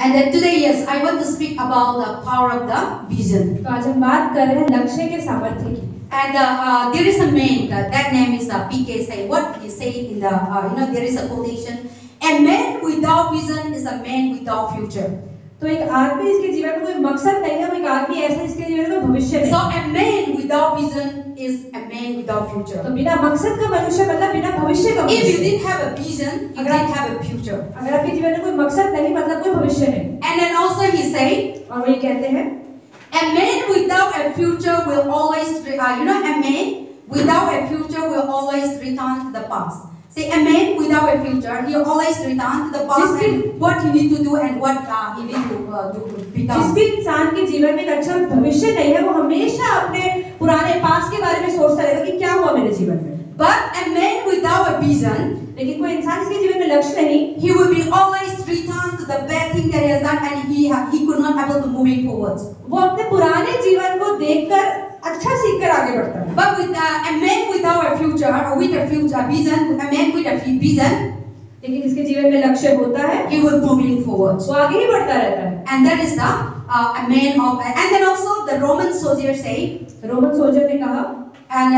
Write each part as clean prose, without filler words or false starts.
And then today, yes, I want to speak about the power of the vision. तो आज हम बात कर रहे हैं लक्ष्य के सामर्थ्य की। And there is a man, that name is PK say. What he say in the, there is a quotation. A man without vision is a man without future. तो एक आदमी जिसके जीवन में कोई मकसद नहीं है, वो एक आदमी ऐसा जिसके जीवन में भविष्य नहीं। So a man without vision is a man without future. तो बिना मकसद का मनुष्य मतलब बिना भविष्य का If you मनुष्य। didn't have a vision, you didn't have a future. अगर आपके जीवन में कोई मकसद नहीं मतलब कोई भविष्य नहीं। And then also he say, और वो ये कहते हैं, a man without a future will always, a man without a future will always return to the past. See, a man without a future, he always return to the past and what he need to do and what he need to do become. जिस भी इंसान के जीवन में एक अच्छा भविष्य नहीं है, वो हमेशा अपने पुराने पास्ट के बारे में सोचता रहेगा कि क्या हुआ मेरे जीवन में। But a man without a vision, लेकिन कोई इंसान जिसके जीवन में लक्ष्य नहीं, he will be always return to the bad thing that he has done and he could not able to moving forward. वो अपने पुराने जीवन को देखकर अच्छा सीखकर आगे बढ़ता है। But with a man without a future or with a future vision, a man with a vision, लेकिन जिसके जीवन में लक्ष्य होता है, he will moving forward. वो आगे ही बढ़ता रहता है। And that is a man of, and then also the Roman soldier say, Roman soldier ने कहा, and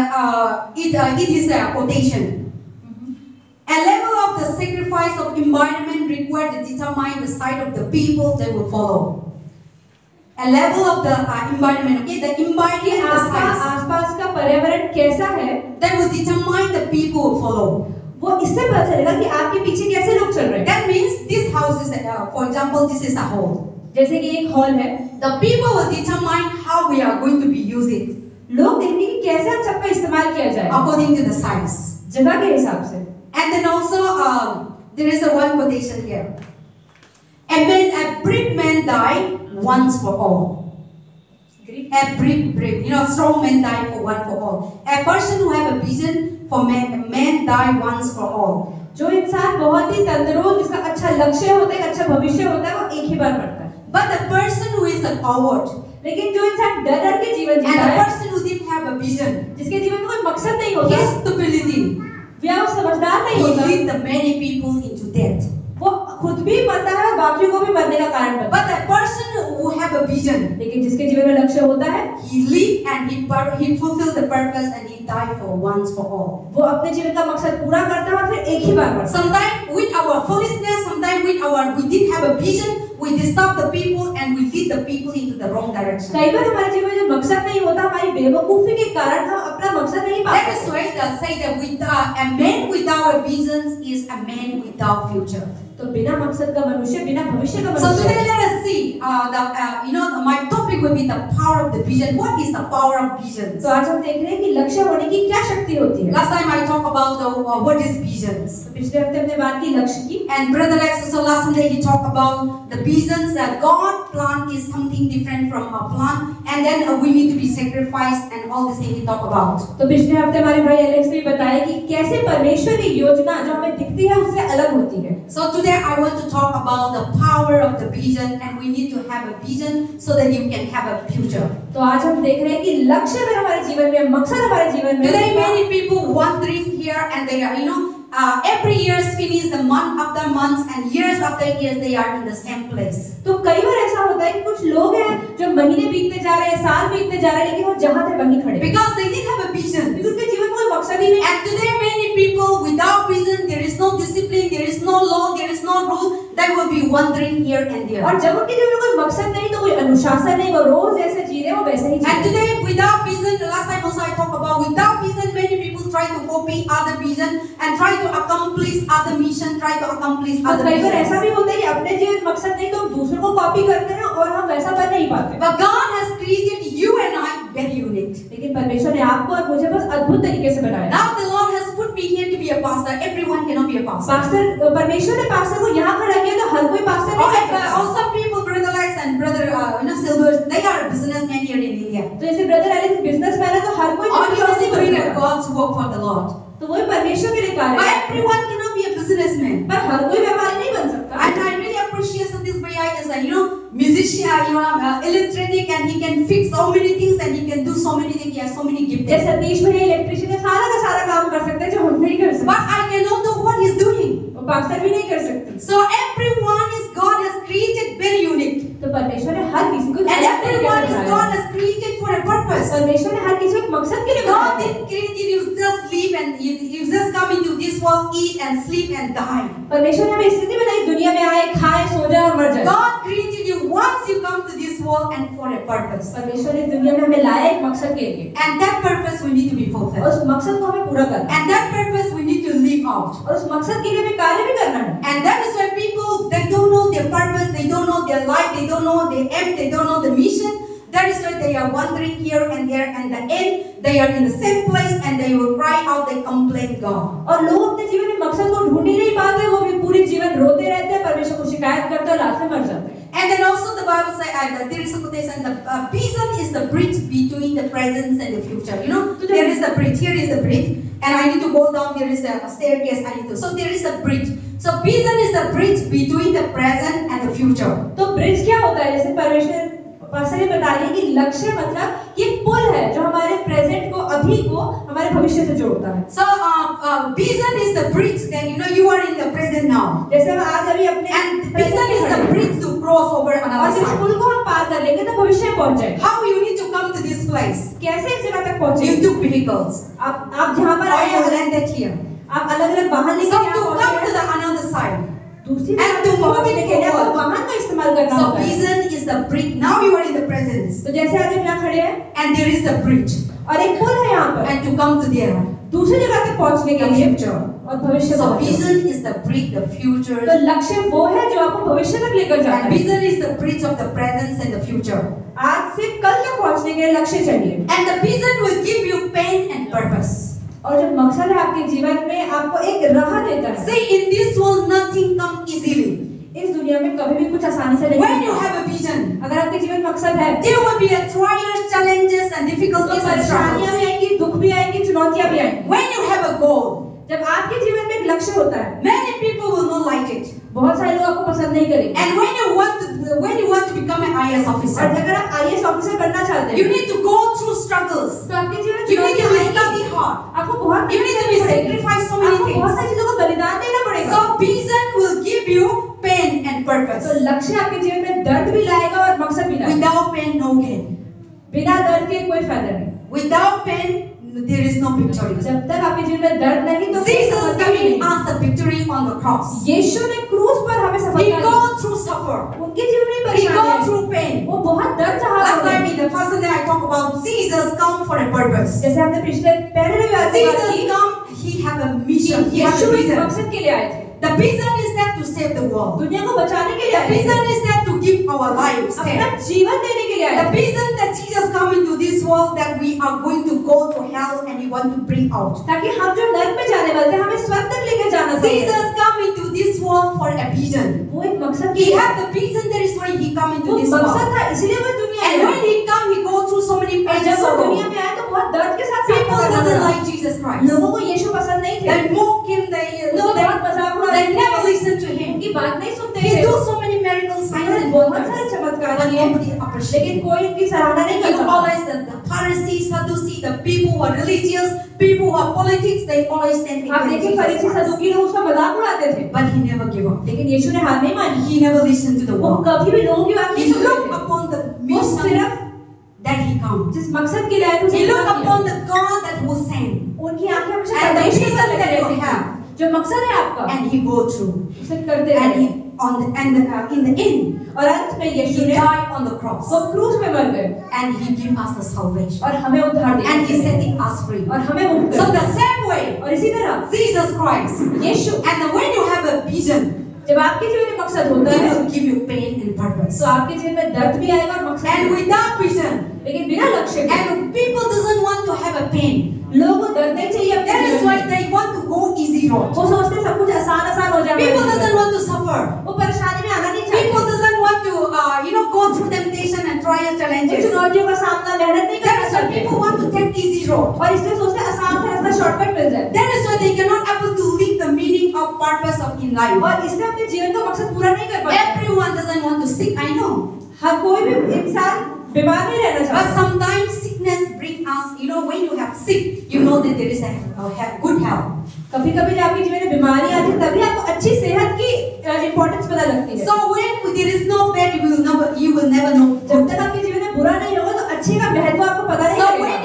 it is a quotation. A level of the sacrifice of environment required to determine the side of the people they will follow. A level of the environment, okay, the environment, the size, आसपास का पर्यावरण कैसा है, that will determine the people who follow. वो इससे पता चलेगा कि आपके पीछे कैसे लोग चल रहे हैं। That means this house is, for example, this is a hall. जैसे कि एक हॉल है, The people will determine how we are going to be use it लोग देखेंगे कि कैसे हम सबका इस्तेमाल किया जाए, according to the size. जगह के हिसाब से। And then also there is a one quotation here. A brave man died once for all. A brave, strong man died for one for all. A person who have a vision for man die once for all. जो इंसान बहुत ही तंदुरुस्त, जिसका अच्छा लक्ष्य होता है, अच्छा भविष्य होता है, वो एक ही बार मरता है। But the person who is a coward, लेकिन जो इंसान डर डर के जीवन जीता and the है, person who didn't have a vision, जिसके जीवन में कोई मकसद नहीं होता, his stupidity, वह समझदार नहीं he होता, lead the many people into death. वो खुद भी मरता है और बाकियों को भी मरने का कारण बनता But the person who have a vision, है। लेकिन जिसके जीवन में लक्ष्य होता है, he live and he fulfill the purpose and he die for once for all. वो अपने जीवन का मकसद पूरा करता है और फिर एक ही बार मरता है। Sometimes with our foolishness, sometimes we didn't have a vision, we disturb the people and we lead the people into the wrong direction. कई बार हमारे जीवन में जो मकसद नहीं होता, हमारी बेवकूफी के कारण हम अपना मकसद नहीं That पाते। is why they say that a man without a vision is a man without future. तो बिना मकसद का मनुष्य, बिना भविष्य का So मनुष्य। today let us see my topic will be the power of the vision. What is the power of vision? तो आज हम देख रहे हैं कि लक्ष्य होने की क्या शक्ति होती है। Last time I talked about what is visions. तो पिछले हफ्ते हमने बात की लक्ष्य की, And Brother Alex also last Sunday he talked about the visions that God plan is something different from our plan, and then we need to be sacrificed and all this thing he talked about. तो पिछले हफ्ते हमारे भाई Alex ने बताया कि कैसे परमेश्वर की योजना जो हमें दिखती है उससे अलग होती है। So today I want to talk about the power of the vision, and we need to have a vision so that you can have a future. तो आज हम देख रहे हैं कि लक्ष्य अगर हमारे जीवन में, मकसद हमारे जीवन में, Today many people wandering here and they are every year finish the month after months and years after years they are in the same place. तो कई बार ऐसा होता है कि कुछ लोग हैं जो महीने बीतते जा रहे हैं, साल बीतते जा रहे हैं, लेकिन वो जहाँ थे वहीं खड़े, Because they didn't have a vision. क्योंकि उनके जीवन में कोई मकसद ही नहीं। And today many people without vision, there is no discipline, there is no law, there is no rule, they will be wandering here and there. और जब उनके जीवन में कोई मकसद नहीं, तो कोई अनुशासन नहीं, वो रोज जैसे जी रहे हैं वो वैसे ही जी And रहे हैं। today without vision, the last time also I talked about without vision, many people try to copy other vision and try to accomplish other mission, try to accomplish और other कई बार ऐसा missions. भी होता है कि अपने जीवन मकसद नहीं तो हम दूसरों को कॉपी करते हैं और हम वैसा बन नहीं पाते। But God has created you and I very unique. लेकिन परमेश्वर ने आपको और मुझे बस अद्भुत तरीके से बनाया। Now the Lord has put me here to be a pastor. Everyone cannot be a pastor. Pastor, परमेश्वर ने पास्टर को यहाँ खड़ा किया तो हर कोई पास्टर नहीं Or, बन सकता। or some people, Brother Alex and Brother Silvers, they are businessmen here in India. तो जैसे ब्रदर एलेक्स बिजनेसमैन है तो हर कोई Or he businessman was नहीं doing बन सकता। God's work for the Lord. तो वही परमेश्वर के लिए कार्य But है। everyone cannot be a businessman. पर हर कोई व्यापारी नहीं बन सकता। And I really appreciate that this guy is a musician, electronic, and he can fix so many things and he can do so many things. He has so many gifts. जैसे सतीश भाई electrician है, सारा का सारा काम कर सकते हैं जो हम नहीं कर सकते। But I cannot do what he's doing. वो पास्टर भी नहीं कर सकते। So everyone is God has created very परमेश्वर ने हर किसी को एक मकसद के लिए बनाया God है। didn't create you just live and you just come into this world, eat and sleep and die. परमेश्वर ने हमें इसलिए नहीं बनाई दुनिया में आए, खाए, सो जाए और मर जाए। God created you once you come to this world and for a purpose. परमेश्वर ने दुनिया में हमें लाया एक मकसद के लिए, And that purpose we need to be और fulfilled. उस मकसद को हमें पूरा करना है, And that purpose we need to live out. और उस मकसद के लिए हमें कार्य भी करना है। And that is why people, they don't know their purpose, they don't know their life, they don't know their aim, they don't know the mission. That is why they are wandering here and there, and the end, they are in the same place and they will cry out, they complain God. और लोग अपने जीवन में मकसद को ढूंढ ही नहीं पाते, वो भी पूरे जीवन रोते रहते हैं, परमेश्वर को शिकायत करते हैं, लास्ट में मर जाते हैं। And then also the Bible says that there is a quotation, the vision is the bridge between the present and the future. You know, there is a bridge, here is a bridge, and I need to go down, there is a staircase, I need to, so there is a bridge. So vision is the bridge between the present and the future. तो bridge क्या होता है? जैसे परमेश्वर pastor ने बता रही है कि लक्ष्य मतलब ये पुल है जो हमारे प्रेजेंट को, अभी को हमारे भविष्य से जोड़ता है। So vision is the bridge, then you know you are in the present now. जैसे हम आज अभी अपने And vision is the bridge to cross over और another जिस side. पुल को हम पार कर लेंगे तो भविष्य में पहुंच जाएंगे। How you need to come to this place? कैसे इस जगह तक You पहुंचेंगे? took vehicles. आप जहाँ पर Or आए you हैं, landed here. आप अलग-अलग वाहन लेकर So यहाँ to पहुंचे come to हैं। the another side. दूसरी And तरफ to move पहुंचने it के लिए आपको forward. वाहन का इस्तेमाल करना So होगा। vision is the bridge. Now you are in the presence. तो जैसे आज हम यहाँ खड़े हैं And there is a bridge. और एक पुल है यहाँ पर, And to come to there. दूसरी जगह तक पहुंचने के The लिए future. और भविष्य So में। vision is the bridge, the future. तो लक्ष्य वो है जो आपको भविष्य तक लेकर जाता And है। vision is the bridge of the present and the future. आज से कल तक पहुंचने के लिए लक्ष्य चाहिए, And the vision will give you pain and purpose. और जो मकसद है आपके जीवन में आपको एक राह देता है। See, in this world nothing comes easily. इस दुनिया में कभी भी कुछ आसानी से नहीं When you होता। have a vision, अगर आपके जीवन में मकसद है there will be a trials, challenges and तो difficulties and परेशानियां struggles. भी आएंगी, दुख भी आएंगे, चुनौतियां भी आएंगी। When you have a goal, जब आपके जीवन में एक लक्ष्य होता है, many people will not like it. बहुत सारे लोग आपको पसंद नहीं करेंगे। And when you want to become an IAS और officer, अगर आप आईएएस ऑफिसर बनना चाहते you हैं, need to go through struggles. तो आपके जीवन में You need to चुनौतियां आएंगी। study hard. आपको बहुत You need to be sacrifice so many आपको बहुत things. सारी चीजों को बलिदान देना पड़ेगा। So vision will give you pain and तो purpose. लक्ष्य आपके जीवन में दर्द भी लाएगा और मकसद भी लाएगा। Without pain, no gain. बिना दर्द के कोई फायदा नहीं। Without pain, there is no victory. जब तक आपके जीवन में दर्द नहीं तो कोई Jesus सफलता gave नहीं। us the victory on the cross. यीशु ने क्रूस पर हमें He सफलता go दी। through suffer. उनके जीवन में He परेशानी go है। through pain. वो बहुत दर्द सहा Last रहे time हैं। in the first day I talk about Jesus come for a purpose. जैसे हमने पिछले पहले रविवार की बात Jesus की, come, he have a mission. He have Yeshu a इस vision. मकसद के लिए आए थे, The vision is that to save the world. दुनिया को बचाने के लिए The आए थे, vision is that to give our lives. अपना जीवन देने के लिए आए The थे। vision that Jesus come into this world that we are going to go to hell and he want to bring out. ताकि हम जो नरक में जाने वाले थे, हमें स्वर्ग तक लेकर जाना चाहिए। Jesus come into this world for a vision. वो एक मकसद He की had the vision, that is why he come into वो this मकसद world. था, इसलिए वो दुनिया And में when आए। he come, he go through so many और pain, जब वो sorrow. दुनिया में आए तो बहुत दर्द के साथ People सामना करना doesn't पड़ा। like Jesus Christ. लोगों को यीशु पसंद नहीं थे, They mock him, they उसको बहुत मजाक उड़ाते they थे, never listen to him. उनकी बात नहीं सुनते He थे। do so many miracles, signs उन्होंने and बहुत wonders. सारे चमत्कार But किए, nobody appreciates. लेकिन कोई उनकी सराहना नहीं You करता। always the Pharisees, Sadducees, the people who are religious, people who are politics, they always stand आप against देखिए Jesus फरीसी Christ. सदुकी लोग उसका मजाक उड़ाते थे, But he never give up. लेकिन यीशु ने हार नहीं मानी। He never listened to the वो world. कभी भी लोगों की बात He नहीं सुनते looked थे। upon the वो mission सिर्फ that he come. जिस मकसद के लिए आए थे He उसे looked पूरा किया। upon the God that was sent. उनकी आंखें हमेशा And the परमेश्वर vision पर लगी that you रहती have. थी। जो मकसद है आपका, And he go through. उसे करते And रहे। he in the end, और अंत में यीशु he ने died on the cross. वो क्रूस में मर गए And he give us the salvation. और हमें उद्धार दिया And he setting us free. और हमें मुक्त So कर the same way, और इसी तरह Jesus Christ. Yeshu, And then when you have a vision, जब आपके जीवन में मकसद होता it है will give you pain and purpose. तो आपके जीवन में दर्द भी आएगा और मकसद And भी। without vision, लेकिन बिना लक्ष्य के and people doesn't want to have a pain. लोगों को दर्द नहीं चाहिए अपने That is जीवन why में। they want to go easy road. वो सोचते हैं सब कुछ आसान आसान हो जाए। People doesn't want to suffer. वो परेशानी में आना नहीं People चाहते। doesn't want to go through temptation and trial वो challenges. चुनौतियों का सामना मेहनत नहीं That करना is why चाहते people want to take easy road. और इसलिए सोचते हैं आसान से रास्ता शॉर्टकट मिल जाए That is why they cannot able to live the meaning of purpose of in life. और इसलिए अपने जीवन का मकसद पूरा नहीं कर पाते। Everyone doesn't want to sick, I know. हर कोई भी इंसान बीमार नहीं रहना But चाहता। sometimes sickness bring us, when you have sick, you know that there is a good health. कभी कभी जब आपके जीवन में बीमारी आती है तभी आपको अच्छी सेहत की इम्पोर्टेंस पता लगती है। So when there is no bad, you will never know जब good. तक आपके जीवन में बुरा नहीं होगा तो अच्छे का महत्व आपको पता नहीं So लगेगा। when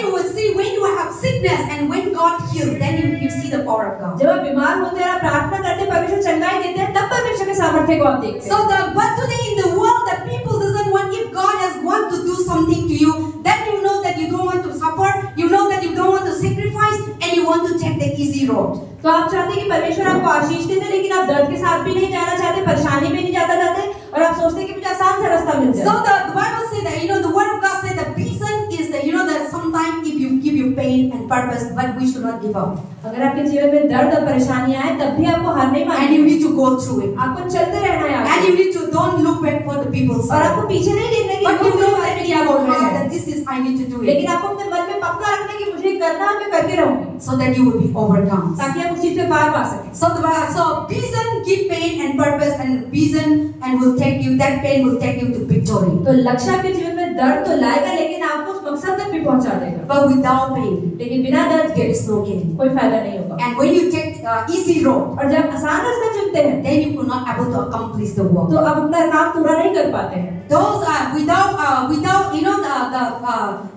sickness and when God heals, then you see the power of God. जब आप बीमार होते हैं, आप प्रार्थना करते हैं, परमेश्वर चंगाई देते हैं, तब परमेश्वर के सामर्थ्य को आप देखते So हैं। but today in the world, the people doesn't want, if God has want to do something to you, then you know that you don't want to suffer, you know that you don't want to sacrifice, and you want to take the easy road. तो आप चाहते हैं कि परमेश्वर आपको आशीष दे दे, लेकिन आप दर्द के साथ भी नहीं जाना चाहते, परेशानी में नहीं जाना चाहते, और आप सोचते हैं कि मुझे आसान सा रास्ता मिल So जाए। the Bible says that, the word of God says the reason is that, that sometimes if you give you pain and purpose, but we should not give up. अगर आपके जीवन में दर्द और परेशानियां आए, तब भी आपको हार नहीं And माननी, you need to go through it. आपको चलते रहना है And आगे, you need to don't look back what the people और say. आपको पीछे नहीं देखना कि But you लोग know मेरे बारे that में in क्या your बोल रहे heart हैं, that this is I need to do it. लेकिन आपको अपने मन में पक्का रखना है कि मुझे ये करना है, मैं करके रहूंगी, So that you will be overcome. ताकि आप उस चीज पे पार पा सकें। So vision give pain and purpose, and vision and will take you, that pain will take you to victory. तो लक्ष्य आपके जीवन में दर्द तो लाएगा, लेकिन आपको उस मकसद तक भी पहुंचा देगा, But without pain, लेकिन बिना दर्द there के is no gain. कोई फायदा नहीं होगा। And when you take easy road, और जब आसान रास्ता चुनते हैं, then you could not able to accomplish the work. तो आप अपना काम पूरा नहीं कर पाते हैं। Those are without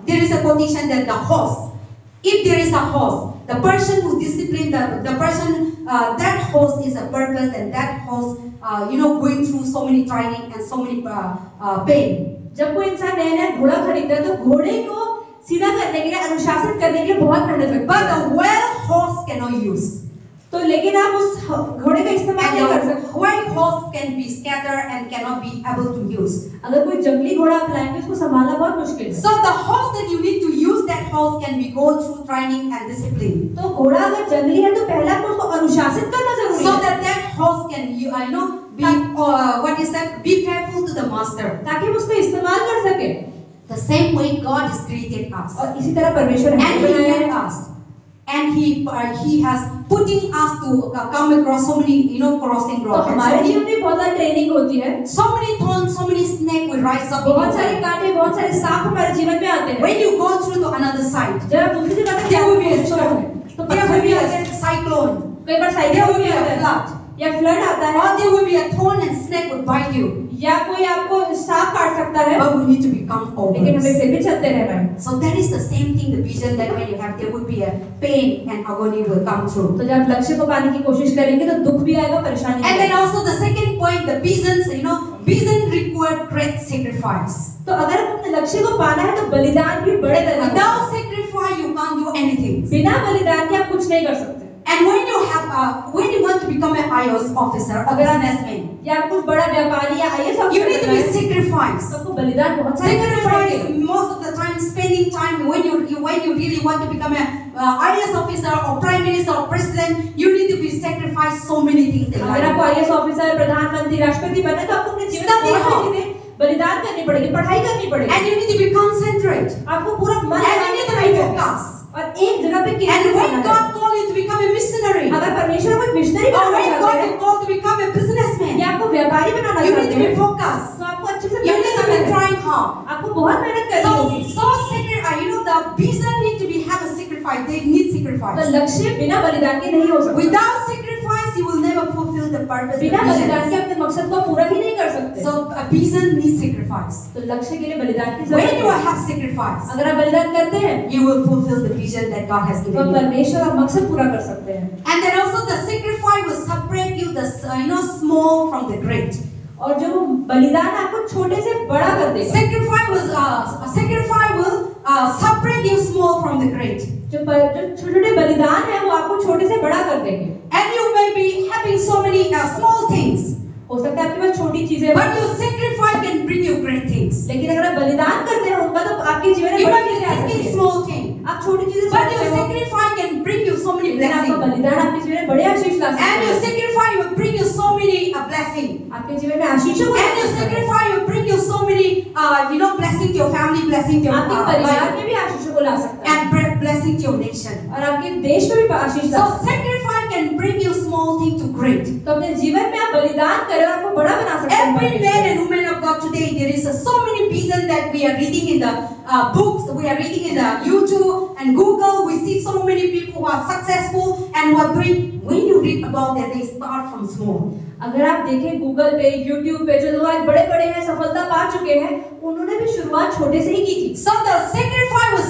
there is a quotation that the horse, if there is a horse, the person who discipline the person, that horse is a purpose, and that horse going through so many training and so many pain. जब कोई इंसान नया नया घोड़ा खरीदता है, तो घोड़े को सीधा करने के लिए, अनुशासित करने के लिए बहुत मेहनत लगती But है, the well horse cannot use. तो लेकिन आप उस घोड़े का इस्तेमाल नहीं कर And the सकते। wild horse can be scattered and cannot be able to use. अगर कोई जंगली घोड़ा आप लाएंगे, उसको संभालना बहुत मुश्किल है। So the horse that you need to use, that horse can be go through training and discipline. तो घोड़ा अगर जंगली है, तो पहले आपको उसको अनुशासित करना जरूरी So है, that horse can be faithful to the master. ताकि हम उसको इस्तेमाल कर सके। The same way God has created us, और इसी तरह परमेश्वर and हमें He बनाया made है, us, and He has putting us to come across so many crossing तो roads. हमारे जीवन में बहुत सारी ट्रेनिंग होती है, So many thorns, so many snakes will rise up. बहुत सारे कांटे, बहुत सारे सांप हमारे जीवन में आते हैं। When you go through to another side, जब आप दूसरी जगह पे there will be a जाते हैं, storm, तो there पत्थर will भी be आते हैं, a cyclone, कई बार there साइक्लोन will भी be आता a है, flood, या फ्लड आता है, or there will be a thorn and snake will bite you. या कोई आपको सांप काट सकता है, But we need to become लेकिन हमें over. फिर भी चलते रहना है। So that is the same thing, the vision that when you have, there would be a pain and agony will come through. तो जब लक्ष्य को पाने की कोशिश करेंगे, तो दुख भी आएगा, परेशानी भी And then आएगी। also the second point, the visions, vision require great sacrifice. तो अगर हम अपने लक्ष्य को पाना है, तो बलिदान भी बड़े तरह का। Without sacrifice, you can't do anything. बिना बलिदान के आप कुछ नहीं कर सकते। And when you want to become an IAS officer or businessman, या आप कुछ बड़ा व्यापारी या IAS you need to be अफसर sacrificed. आपको बलिदान बहुत सारे करने Sacrifice पड़ेंगे। most of the time, spending time when you really want to become a IAS officer or prime minister or president, you need to be sacrificed so many things in अगर आपको life. IAS officer, प्रधानमंत्री, राष्ट्रपति बनना है, तो आपको अपने जीवन में Study बहुत hard. सारी चीजें बलिदान करनी पड़ेगी, पढ़ाई करनी पड़ेगी, And you need to be concentrate. आपको पूरा मन And you लगा need के to पढ़ाई be करनी है। focused. और एक जगह पे And केंद्रित when रहना है। God called you to become a missionary, or अगर परमेश्वर कोई मिशनरी when बनाना God चाहते हैं, called to become a businessman, या आपको व्यापारी बनाना you need चाहते to be हैं, focused. तो आपको अच्छे से You मेहनत need to करना be है, trying hard. आपको बहुत मेहनत करनी होगी। So the vision need to be have a sacrifice. They need तो sacrifice. लक्ष्य बिना बलिदान के नहीं हो सकता। Without sacrifice, you will never fulfill the purpose. बिना The बलिदान के vision. अपने मकसद को पूरा ही नहीं कर सकते। So a vision needs sacrifice. तो लक्ष्य के लिए बलिदान की When जरूरत you है। have sacrifice, अगर आप बलिदान करते हैं, you will fulfill the vision that God has तो given you. परमेश्वर और मकसद पूरा कर सकते हैं। And then also the sacrifice will separate you, the small from the great. और जो बलिदान आपको छोटे से बड़ा कर देगा। Sacrifice will separate you small from the great. जो छोटे-छोटे बलिदान है, वो आपको छोटे से बड़ा कर देंगे। And you may be having so many small things, हो सकता है आपके पास छोटी चीजें, but your sacrifice can bring you great things. लेकिन अगर आप बलिदान करते हैं उनका, तो आपके जीवन में You बड़ी might be चीजें आ सकती thinking हैं। small thing, आप छोटी चीजें but सोचते your हो, sacrifice can bring you so many लेकिन आपका blessings. बलिदान आपके जीवन में बड़े आशीष ला सकता And your है। sacrifice will bring you so many blessings. आपके जीवन में आशीषों को ला And your सकता है। sacrifice will bring you so many, blessing to your family, blessing to your आपके परिवार life, में भी आशीषों को ला सकता है, and blessing to your nation. और आपके देश में भी आशीष ला So सकता है। sacrifice can bring you small thing to great. तो अपने जीवन में आप बलिदान करें और आपको बड़ा बना सकते हैं। Every man and woman of God today, there is so many vision that we are reading in the books, we are reading in the YouTube and Google. We see so many people who are successful and who are doing. When you read about that, they start from small. अगर आप देखें Google पे, YouTube पे, जो लोग आज बड़े बड़े हैं, सफलता पा आ चुके हैं, उन्होंने भी शुरुआत छोटे से ही की थी। So the sacrifice was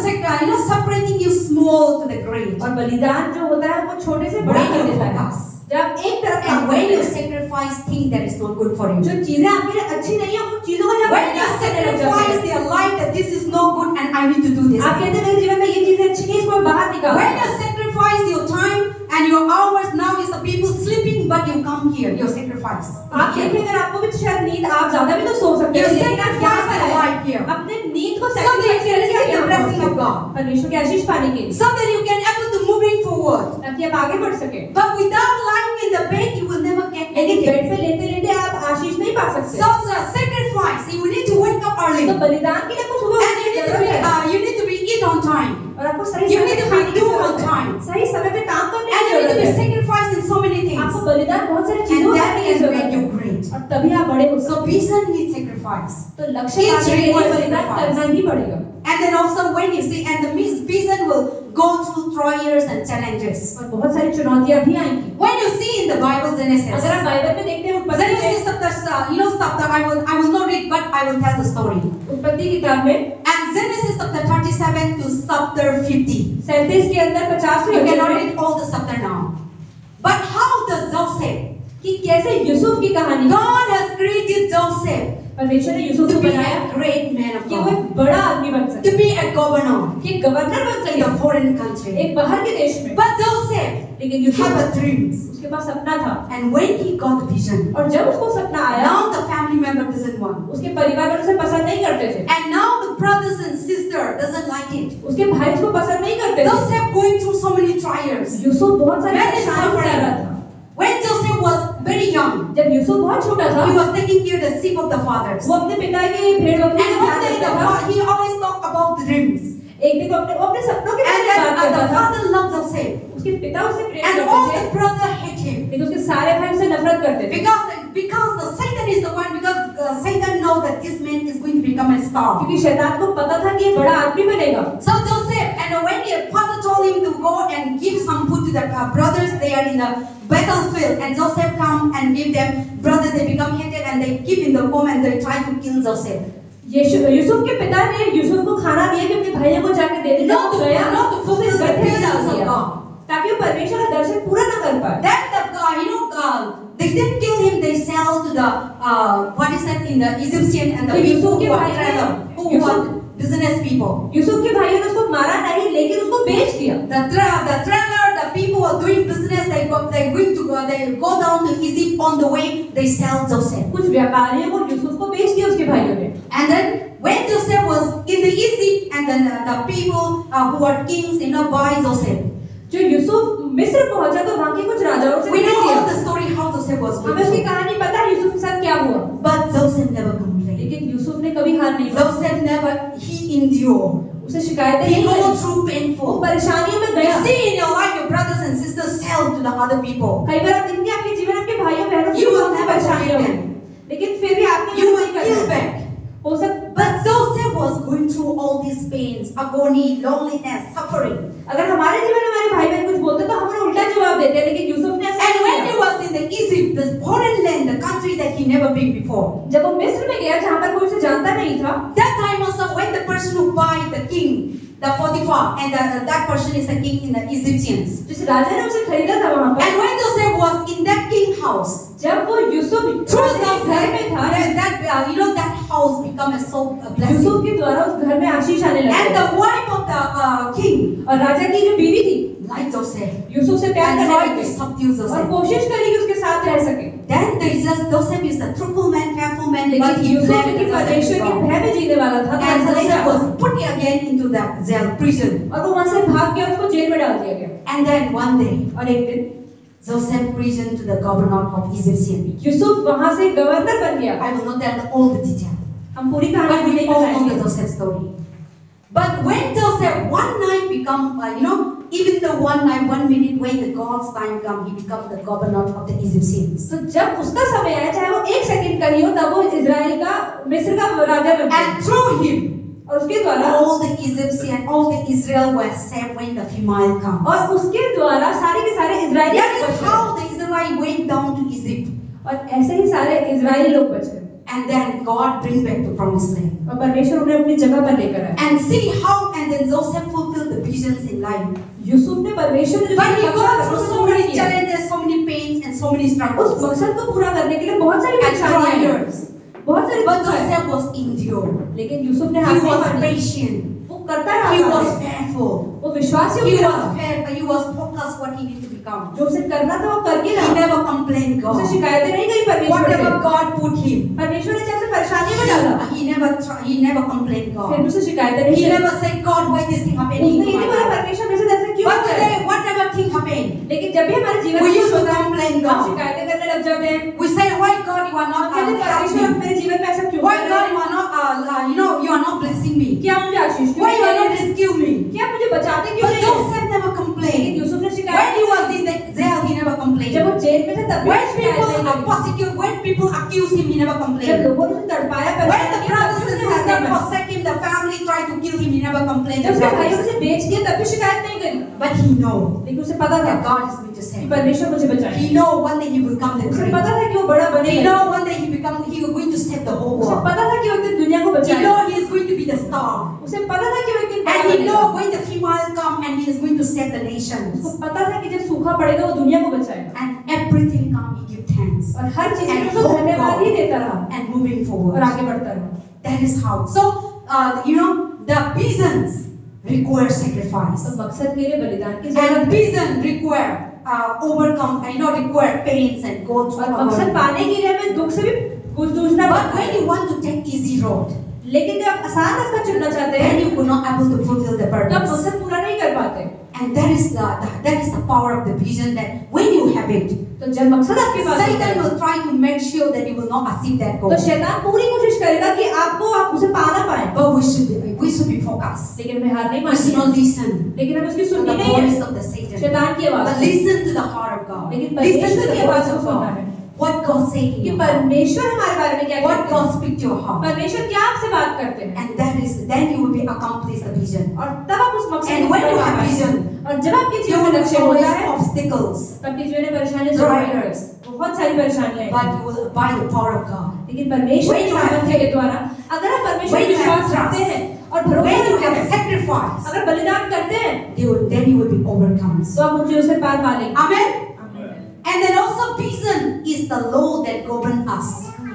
separating you small to the great. और बलिदान जो होता है वो छोटे से बड़ा कर देता है। जब एक तरफ And when you sacrifice things that is not good for you. जो चीजें आपके लिए अच्छी नहीं है, उन चीजों को जब When you sacrifice their life that this is no good and I need to do this. आप कहते हैं मेरे जीवन में ये चीजें अच्छी नहीं, इसको बाहर निकालो। When you sacrifice your time and your hours, now is the people sleeping but you come here, your sacrifice. आप देखिए, अगर आपको भी शायद नींद, आप ज्यादा भी तो सो सकते You हैं, लेकिन आप यहाँ sacrifice पर your आए, life here. अपने नींद को So that you can receive the blessing of God. परमेश्वर की आशीष पाने के लिए, So that you can able to moving forward. ताकि आप आगे बढ़ सके। But without lying in the bed, you will never get लेकिन anything. बेड पे लेटे-लेटे आप आशीष नहीं पा सकते। So the sacrifice, you need to wake up early. तो बलिदान के लिए आपको सुबह And उठने की जरूरत है, you need to be eat on time. और आपको सही You समय need पे to खाने be की do जरूरत on है, time. सही समय पे काम करने And की you need to जरूरत be है। sacrificed in so many things. आपको बलिदान बहुत सारी And चीजों में that करने की can जरूरत make है, you great. और तभी आप बड़े हो सकते So vision needs sacrifice. हैं। तो लक्ष्य It's पाने के लिए required बलिदान sacrifice. करना ही पड़ेगा। And then also when you see, and the vision will go through trials and challenges. और बहुत सारी चुनौतियां भी आएंगी। When you see in the Bible Genesis, अगर आप बाइबल में देखते हैं, उत्पत्ति में, Genesis chapter, I will not read, but I will tell the story. उत्पत्ति किताब में And Genesis chapter 37 to chapter 50. 37 के अंदर 50 You cannot read all the chapter now. But how does Joseph? कि कैसे यूसुफ की कहानी, God has created Joseph परमेश्वर ने यूसुफ to को be बनाया a great man of कि वो God, एक बड़ा आदमी बन सके, to be a governor कि गवर्नर बन in सके a foreign country. एक बाहर के देश में। But Joseph लेकिन had यूसुफ, a dreams, उसके पास सपना था, and when he got the vision, और जब उसको सपना आया, now the family member doesn't want, उसके परिवार वाले उसे पसंद नहीं करते थे, and now the brothers and sister doesn't like it. उसके भाई उसको पसंद नहीं करते थे। Joseph going through so many trials. Yusuf बहुत सारी Many परेशानियां कर रहा suffering. था। When Joseph was very young, जब यूसुफ बहुत छोटा था, he was taking care of the sheep of the fathers. वो अपने पिता के भेड़ बकरी And का one ध्यान day रखता था। he always talked about the dreams. एक दिन वो अपने सपनों के बारे And में then बात करता the था। father loved Joseph. उसके पिता उससे प्रेम And करते all थे, the brothers hate him. लेकिन उसके सारे भाई उससे नफरत करते थे, Because the Satan is the one, because Satan knows that this man is going to become a star. क्योंकि शैतान को पता था कि ये बड़ा आदमी बनेगा। So Joseph, and when his father told him to go and give some food to the brothers, they are in the battlefield, and Joseph come and give them, brothers they become hated and they keep in the home and they try to kill Joseph. Yusuf के पिता ने यूसुफ को खाना दिया कि अपने भाइयों को जाकर दे दे, Not to- गया not to fulfill the गड्ढे में डाल visions of दिया, God. ताकि वो परमेश्वर का दर्शन पूरा न कर पाए। Then the they didn't kill him, they sell to the what is that in the Egyptian and the तो people यूसुफ के who are भाई ने- traveler, who Yusuf- were business people. Yusuf के भाइयों ने उसको मारा नहीं, लेकिन उसको बेच दिया। The traveler, the people who are doing business, they go down to Egypt. On the way, they sell Joseph. कुछ व्यापारियों को यूसुफ को बेच दिया उसके भाइयों ने। And then when Joseph was in the Egypt, and then the people who are kings, buy Joseph. जो यूसुफ मिस्र पहुंचा तो वहां के कुछ राजाओं से We know खरीद all लिया। the story how Joseph was हमें उसकी going. कहानी पता है यूसुफ के साथ क्या हुआ, But Joseph never complained. लेकिन यूसुफ ने कभी हार नहीं मानी। Joseph never, he endured. उसे शिकायतें He नहीं go करी, through वो painful. परेशानियों में You गया। see in your life, your brothers and sisters sell to the other people. कई बार आप देखते हैं आपके जीवन आपके भाइयों बहनों You से will बहुत never परेशानियां forgive होंगी, लेकिन फिर भी आपने You कुछ will नहीं kill करना। back. हो सकता But Joseph was going through all these pains, agony, loneliness, suffering. अगर हमारे जीवन में हमारे भाई बहन कुछ बोलते तो हम उन्हें उल्टा जवाब देते हैं, लेकिन यूसुफ ने ऐसा And नहीं when किया। he was in the Egypt, this foreign land, the country that he never been before, जब वो मिस्र में गया जहाँ पर कोई उसे जानता नहीं था, that time also when the person who buy the king, the Potiphar, and that person is the king in the Egyptians. जिस राजा ने उसे खरीदा था वहाँ पर, And when Joseph was in that king house, जब वो यूसुफ through के घर में था, that house become a so a blessing. Yusuf के द्वारा उस घर में आशीष आने And लगी, the wife of the king और राजा की जो बीवी थी liked Joseph यूसुफ से प्यार and करने tried to लगी subdue और Joseph. कोशिश करी कि उसके साथ रह सके, Then there is just Joseph is the truthful man, faithful man, but लेकिन he यूसुफ blamed क्योंकि Joseph परमेश्वर के wrong. भय में जीने वाला था, तो And ऐसा नहीं Joseph था, was put again into the jail prison. और वो वहाँ से भाग गया, उसको जेल में डाल दिया गया। And then one day, और एक दिन Joseph prison to the governor of Egyptian. Yusuf वहाँ से गवर्नर बन गया। I will not tell all the detail, हम पूरी but कहानी we नहीं all know the बताएंगे, Joseph story. But when Joseph one night become, even the one night, 1 minute when the God's time come, he become the governor of the Egyptians. तो जब उसका समय आया, चाहे वो 1 सेकंड का ही हो, तब वो इजराइल का मिस्र का राजा बन गया, And through him, और उसके द्वारा all the Egyptian, all the Israel were saved when the female comes. और उसके द्वारा सारे के सारे इजरायली That is बच गए, how the Israelites went down to Egypt. और ऐसे ही सारे इजरायली लोग बच गए। And then God bring back to promised land. और परमेश्वर उन्हें अपनी जगह पर लेकर आया। And see how, and then Joseph fulfilled the visions in life. Yusuf ने परमेश्वर ने But he got through so many challenges, so many pains, and so many उस struggles. मकसद को पूरा करने के लिए बहुत सारी And परेशानियां आई, trials. बहुत सारी But दुख है। Joseph was endured. लेकिन यूसुफ ने He हार नहीं was मानी। patient. वो करता He रहा, was faithful. वो विश्वास He योग्य was रहा, fair. He was focused what he needed to become. जो उसे करना था वो करके He रहा। never complained उसे God. शिकायतें नहीं करी परमेश्वर से। Whatever God put him, परमेश्वर ने जैसे परेशानियों में डाला, he never complained फिर God. उसे शिकायतें नहीं He करी। never said, God, why this thing happened उसने in ये my नहीं बोला life? परमेश्वर मेरे साथ ऐसा क्यों But होता है। today, whatever thing happened, लेकिन जब भी हमारे जीवन we में used कुछ to होता है, complain हम God. शिकायतें करने लग जाते हैं। We say, why God, you are not कहते हैं, परमेश्वर helping? मेरे जीवन में ऐसा क्यों Why कर रहे God, हैं? you are not, you are not blessing me? क्या आप मुझे आशीष क्यों Why नहीं you दे are रहे not हैं? rescue me? क्या आप मुझे बचाते क्यों But नहीं हैं? Joseph never लेकिन complained. यूसुफ ने When शिकायत he नहीं was की। in the jail, he never complained. जब वो जेल में था तब भी When शिकायत people नहीं are की। persecuted, when people accuse him, he never जब complained. लोगों ने उसे तड़पाया, When the परेशान किया, brothers तब and भी उसने हार sisters नहीं माना। forsake him, the family tried to kill him, he never complained. जब The उसके भाइयों brothers. से बेच दिया तब भी शिकायत नहीं करी। But he know लेकिन उसे पता था that God is going to कि save him. परमेश्वर मुझे बचाएगा। He know one day he will come the उसे great. पता था कि वो बड़ा He बनेगा। know one day he is going to save the whole उसे world. पता था कि वो एक दिन दुनिया को He बचाएगा। know he is going to be the star. उसे पता था कि वो एक दिन बड़ा And he बनेगा। know when the female come and he is going to save the nations. उसको पता था कि जब सूखा पड़ेगा वो दुनिया को बचाएगा। And everything come, he give thanks. और हर चीज में And उसको hope धन्यवाद ही देता रहा God and moving और forward. आगे बढ़ता रहा। That is how. So, the visions require sacrifice. तो मकसद के लिए बलिदान की And जरूरत है। vision require overcome, require pains and go through और मकसद our. पाने के लिए हमें दुख से भी कुछ जूझना But पड़ता when है। you want to take easy road, लेकिन जब आप आसान रास्ता चुनना चाहते हैं then you will not able to fulfill the तो आप purpose. मकसद पूरा नहीं कर पाते। And that is the power of the vision, that when you have it, तो जब मकसद आपके पास होता Satan है will try to make sure that you will not achieve that goal. तो शैतान पूरी कोशिश करेगा कि आप उसे पा ना पाए। But we should be focused. लेकिन हमें हार नहीं We should माननी not है। listen लेकिन हमें उसकी to सुननी the नहीं है। voice of the Satan. शैतान की आवाज But listen to the heart of God. लेकिन Listen परमेश्वर to की the आवाज voice को of सुनना God. है What God says in कि your heart. परमेश्वर हमारे बारे में क्या What कहते God हैं। speaks to your heart. परमेश्वर क्या आपसे बात करते हैं And then you will be accomplish the vision. और तब आप उस मकसद And को when you पा have पाएंगे। vision, और जब आपके There जीवन will में be लक्ष्य होता always है obstacles. तब आपके जीवन में परेशानियां जरूर आएंगी। Trials. बहुत सारी परेशानियां आएंगी। But you will by the power of God. लेकिन परमेश्वर When के you have सामर्थ्य के द्वारा अगर आप परमेश्वर When पर you have विश्वास रखते trust. हैं और भरोसा When you रखते have हैं, sacrifice, अगर बलिदान करते हैं then you will be overcome. तो आप मुझे उसे पार पा लेंगे। Amen. And then also vision is the law that governs us.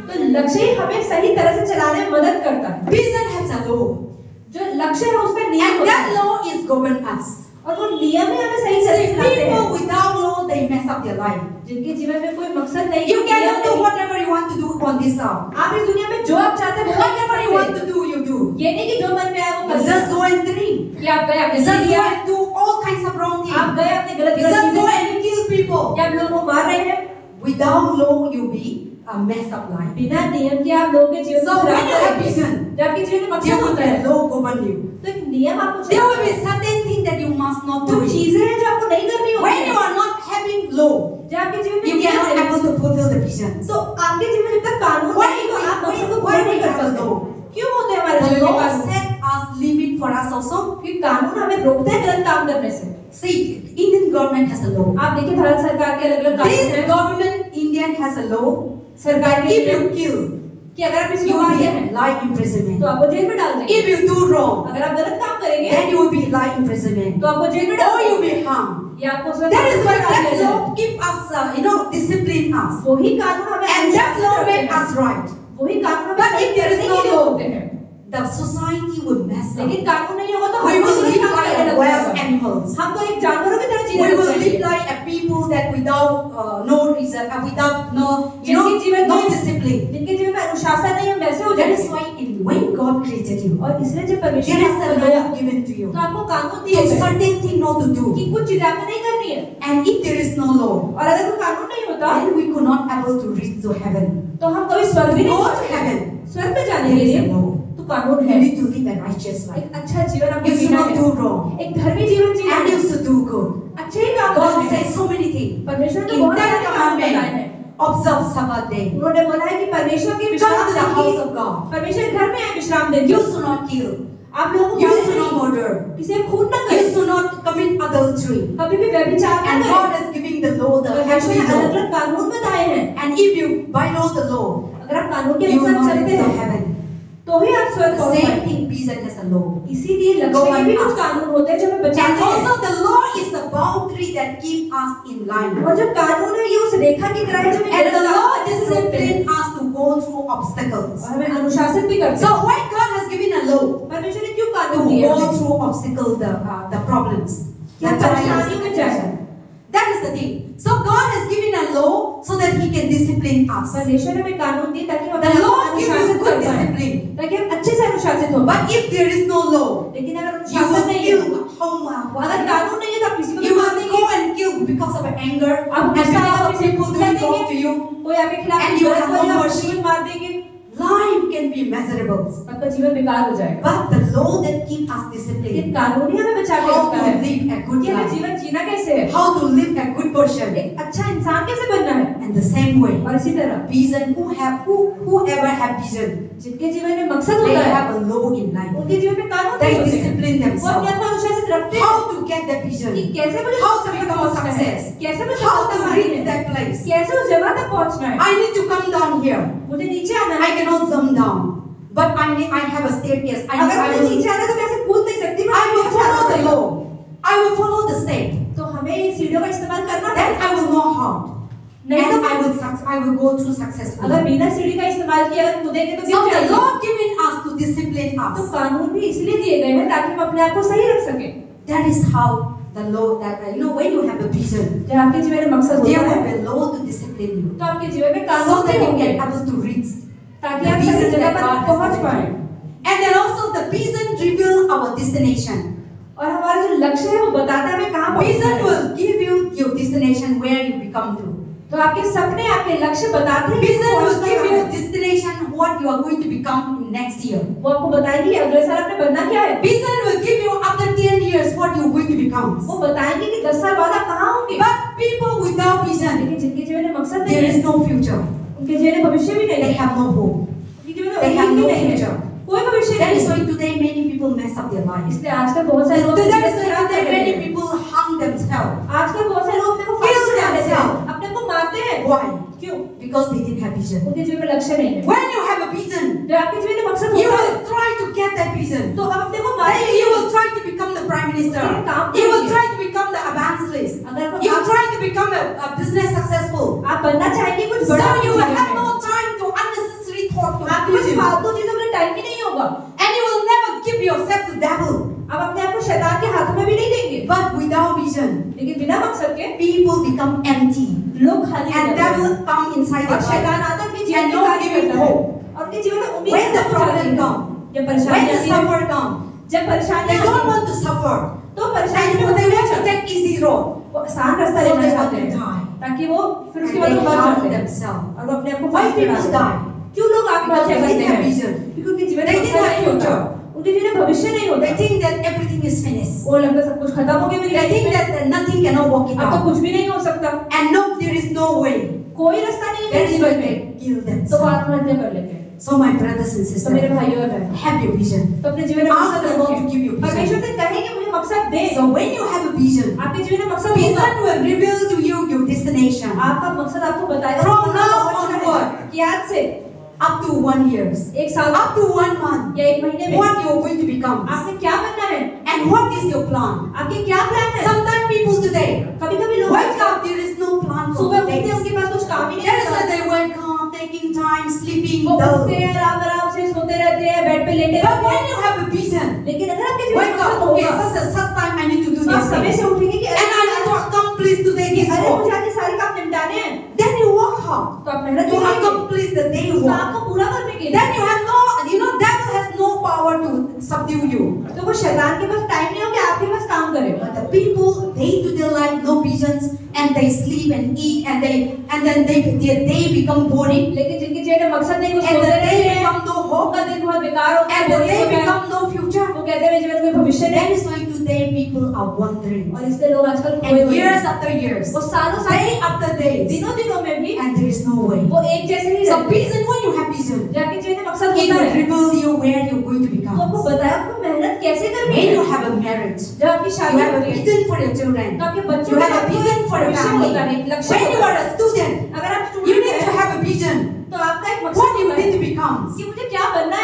तो लक्ष्य ही हमें सही तरह से चलाने में मदद करता है। Vision has a law. जो लक्ष्य है उसका नियम And होता that है law is govern us. और वो नियम ही हमें सही तरह से See, चलाते हैं। people without law, they mess up their life. जिनके जीवन में कोई मकसद नहीं You नियम cannot do नहीं। whatever you want to do on this earth. आप इस दुनिया में जो आप चाहते हैं वो Whatever you want to do, you do. ये नहीं कि जो मन में आया वो You कर just go and drink. कि आप गए आपने You just किया, go and do all kinds of wrong things. आप गए आपने गलत You just गलत go चीजें and kill people. या आप लोगों को मार रहे हैं। Without law, you be a mess up life. बिना नियम के आप लोगों के जीवन So को when खराब you have करेंगे। vision, जब आपके जीवन में there मकसद will होता be है a law govern you. तो एक नियम आपको There will चाहिए। be certain things that you must not do. कुछ चीजें हैं जो आपको नहीं करनी होती When you हैं। are not having law, जब आपके जीवन में you नियम cannot है, able to fulfill the vision. तो आपके जीवन में जब तक कानून Why- नहीं तो आप why- मकसद को why पूरा नहीं we कर have a सकते। law? क्यों होते हैं हमारे The जीवन में law कानून? set us limit for us also. क्योंकि कानून हमें रोकते हैं गलत काम करने से। See, Indian government has a law. आप देखिए भारत सरकार के अलग-अलग कानून This हैं। government, Indian, has a law. सरकार के If नियम you kill, कि अगर आप किसी you को will मारते be हैं life तो imprisonment. आपको जेल में डाल देंगे। If you do wrong, अगर आप गलत काम करेंगे then you will be life imprisonment. तो आपको जेल में डाल Or you देंगे will be harmed. या आपको सजा That is why डाल दिया that जाए। law keep us, discipline us. वही कानून हमें And that अनुशासित law रखते make हैं। us right. वही कानून हमें But सही if there is करने no के लिए law, होते हैं। the society will mess up. लेकिन कानून नहीं होगा तो We हम will तो live काम like करने wild लगेंगे। animals. हम तो एक जानवरों की तरह We जीने will लगेंगे। live like a people that without no reason, without no, जिनके जीवन no में discipline. जिनके जीवन में अनुशासन नहीं हम वैसे हो That is जाएंगे। why when God created you, और इसलिए जब there परमेश्वर is ने a आपको बनाया law given to you. तो आपको कानून To दिए गए certain thing not to do. कि कुछ चीजें आपको नहीं करनी है। And if there is no law, और अगर कोई कानून नहीं होता then we could not able to reach to heaven. तो हम कभी स्वर्ग भी To नहीं go पहुंच to सकते। heaven, स्वर्ग में जाने there के is a लिए law. तो कानून You है। need to live a righteous life. एक अच्छा जीवन आपको You should जीना not है। do wrong. एक धर्मी जीवन जीना And है। you should do good. अच्छे ही काम God करने हैं। says so many things. परमेश्वर ने In बहुत that सारे काम बताए commandment, हैं। observe Sabbath day. उन्होंने बोला है कि परमेश्वर के Come विश्राम to the दिन house की of God. परमेश्वर के घर में आए विश्राम दिन You की। should not kill. आप लोगों को You मारना should not नहीं, murder. किसी से खून न You करें, should not commit adultery. कभी भी व्यभिचार न And करें। God is giving the law, the परमेश्वर heavenly ने law. अलग-अलग कानून बताए हैं। And if you violate the law, अगर अगर आप कानून के you will अनुसार not चलते reach the हैं heaven. तो ही आप स्वर्ग The पहुंच same पाएंगे। thing, vision has a law. इसीलिए Go लक्ष्य के on भी कुछ us. कानून होते हैं जो हमें And बचाते हैं। also the law is the boundary that keep us in line. और जो कानून है ये उस रेखा की तरह है जो हमें And the गलत law रास्ते से रोकते हैं। discipline us to go through obstacles. और हमें अनुशासित भी करते So हैं। why God has given a law परमेश्वर ने क्यों to कानून दिए go हमें? through obstacles, the problems, क्या the trials, परेशानियों में जाए? That is the thing. So God has given a law so that He can discipline us. परमेश्वर ने हमें कानून दिए ताकि हम The अपने आप law को gives you अनुशासित good कर पाएं, discipline. ताकि हम अच्छे से अनुशासित हो। But if there is no law, लेकिन अगर you अनुशासन will नहीं है, kill अगर कानून नहीं है तो आप किसी को भी You मार will देंगे। go and kill because of anger आप and गुस्सा because आकर of किसी people को doing देंगे। wrong to you. कोई आपके खिलाफ And you गलत have करेगा, no आप mercy. उसे मार देंगे, Life can be miserable. आपका जीवन बेकार हो जाएगा। But the law that keeps us लेकिन disciplined, कानून ही हमें बचा के how रखता to है live a good कि हमें life, जीवन जीना कैसे है, how to live a good person. एक अच्छा इंसान कैसे बनना है। And the same way, और इसी तरह vision, whoever have vision, जिनके जीवन में मकसद they होता है, have a law in life. उनके जीवन में कानून They नहीं होते हैं। discipline वो अपने themselves. आप को अनुशासित रखते हैं How to get the कि vision, कैसे मुझे how उस to जगह तक become पहुंचना है, success, कैसे मुझे how सफलता to पानी reach है, that place. कैसे उस जगह तक पहुंचना है। I need to come down here. मुझे नीचे आना I है। cannot jump down, but I have a staircase. अगर मुझे will नीचे आना है तो मैं ऐसे कूद नहीं सकती, मैं I will नीचे आना follow the पड़ेगा। law. I will follow the step. तो हमें इन सीढ़ियों का इस्तेमाल करना Then पड़ेगा। I will know how. नहीं तो And I will go through successfully. अगर बिना सीढ़ी का इस्तेमाल किया अगर कूदेंगे तो So गिर the जाएंगे। law given us to discipline तो us. कानून भी इसलिए दिए गए हैं ताकि हम अपने आप को सही रख सकें। That is how the law that when you have a vision, जब आपके जीवन में मकसद there होता will है be a law to discipline you, तो आपके जीवन में so कानून that भी you होंगे can able to reach ताकि the आप सही vision जगह that पर God has पहुंच given पाए। you. And then also the vision reveal our destination. और हमारा जो लक्ष्य है वो बताता है हमें कहाँ पहुंचना Vision है। will give you your destination where you become to. तो आपके सपने आपके लक्ष्य बताते हैं कि Vision will पहुंचना give कहाँ you है। destination what you are going to become in next year. वो आपको बताएंगे कि अगले साल आपने बनना क्या है। Vision will give you after 10 years what you are going to become. वो बताएंगे कि 10 साल बाद आप कहाँ होंगे। But people without vision, लेकिन जिनके जीवन में मकसद नहीं there है, is no future. उनके जीवन में भविष्य भी नहीं They है, have no hope. उनके जीवन में They have उम्मीद भी no नहीं है, future. कोई भविष्य That नहीं is है। why today many people mess up their lives. इसलिए आजकल बहुत सारे लोग That is जीवन why खराब today कर रहे many हैं। people harm themselves. आजकल बहुत सारे लोग अपने को Kill फांसी लगा देते हैं, themselves. अपने को मारते हैं। Why? क्यों? Because they didn't have vision. उनके जीवन में लक्ष्य नहीं है। When you have a vision, जब आपके जीवन में मकसद you होता है will try to get that vision. तो आप अपने को Then मारेंगे। you will try to become the prime minister. You will try to become the evangelist. अगर You will try to become a business successful. आप बनना चाहेंगे कुछ So बड़ा you will have जीवन no में। time to unnecessary thought to आपके पास accuse you. फालतू चीजों के लिए टाइम ही नहीं होगा। And you will never give yourself to devil. आप अपने आप को शैतान के हाथों में भी नहीं देंगे। But without vision, लेकिन बिना मकसद के people become empty. लोग खाली हो And जाते हैं। devil come inside और their शैतान life. आता है उनके जीवन And में no कार्य giving करता है। hope. और उनके जीवन में उम्मीद When the खत्म हो problem जाती है। come, जब परेशानी when the आती है, suffer come, जब परेशानी they आती don't है, want to suffer. तो They परेशानी में want नहीं to चाहते। take easy road. वो आसान रास्ता So लेना they चाहते want to हैं die. ताकि वो फिर And उसके they बाद वो मर harm जाते हैं themselves. और वो अपने आप को Why फांसी people लगा die? क्यों लोग आत्महत्या Because they करते didn't have हैं? vision. क्योंकि उनके जीवन They में didn't मकसद have नहीं होता, future. उनके जीवन में भविष्य नहीं होता। They think that everything is finished. वो लगता है सब कुछ खत्म हो गया मेरी They लाइफ think में, that nothing cannot work it अब तो out. कुछ भी नहीं हो सकता, And no, there is no way. कोई रास्ता नहीं है That मेरे is why जीवन they में, kill तो वो themselves. आत्महत्या कर लेते हैं। So my brothers and तो मेरे sisters, भाइयों और बहनों, have your vision. तो अपने जीवन में Ask मकसद the Lord to रखें। give you vision. परमेश्वर से कहें कि मुझे मकसद दे। So when you have a vision, आपके जीवन में मकसद होगा, vision will reveal to you your destination. आपका मकसद आपको बताएगा From कि कहाँ now पहुंचना है। onward. कि आज से Up to 1 year, एक साल up to 1 month, या एक महीने में what you are going to become, आपने क्या बनना है, and what is your plan. आपके क्या प्लान है। Sometimes people today कभी कभी लोग wake up, there is no plan for सुबह the उठते हैं, day. उनके पास कुछ काम ही नहीं That is why होता, they wake up, taking time, sleeping. वो dull. उठते हैं आराम आराम से सोते रहते हैं, बेड पे लेटे But रहते when हैं। you have a vision, लेकिन अगर आपके जीवन में wake मकसद up, okay, होगा, such time I need to do तो आप this समय thing. से उठेंगे कि And I need to accomplish today this अरे work. मुझे आज ये सारे काम निपटाने हैं, Then you work hard तो आप मेहनत to करेंगे accomplish the day उस work. काम को पूरा करने के लिए। Then you have no, devil has no power to subdue you. तो वो शैतान के पास टाइम नहीं हो कि आपके पास काम करे। But the people, day to day life, no visions, and they sleep and eat, and then their day become boring, लेकिन जिनके जीवन में मकसद नहीं, वो and सोते the रहते day हैं, become no hope, उनका दिन बहुत बेकार होता है, and the boring day होता है। become no future. वो कहते हैं मेरे जीवन में कोई भविष्य That नहीं, is why today people are wondering. और इसलिए लोग आजकल खोए And हुए years हैं। after years, वो सालों साल, day after days, दिनों दिनों में भी and there is no way. वो एक जैसे नहीं So रहते। vision, when you have vision, जब आपके जीवन में मकसद it होता will है, reveal you where you're going to तो become. आपको बताया आपको मेहनत कैसे करनी When है। you have a marriage, जब आपकी you शादी have a होती है, vision for your children. तो आपके बच्चों You के have a आपको vision एक for your विषय family. होता है, एक लक्ष्य When you होता are है। a student, अगर आप you स्टूडेंट need to हैं, have a vision. तो आपका एक What मकसद you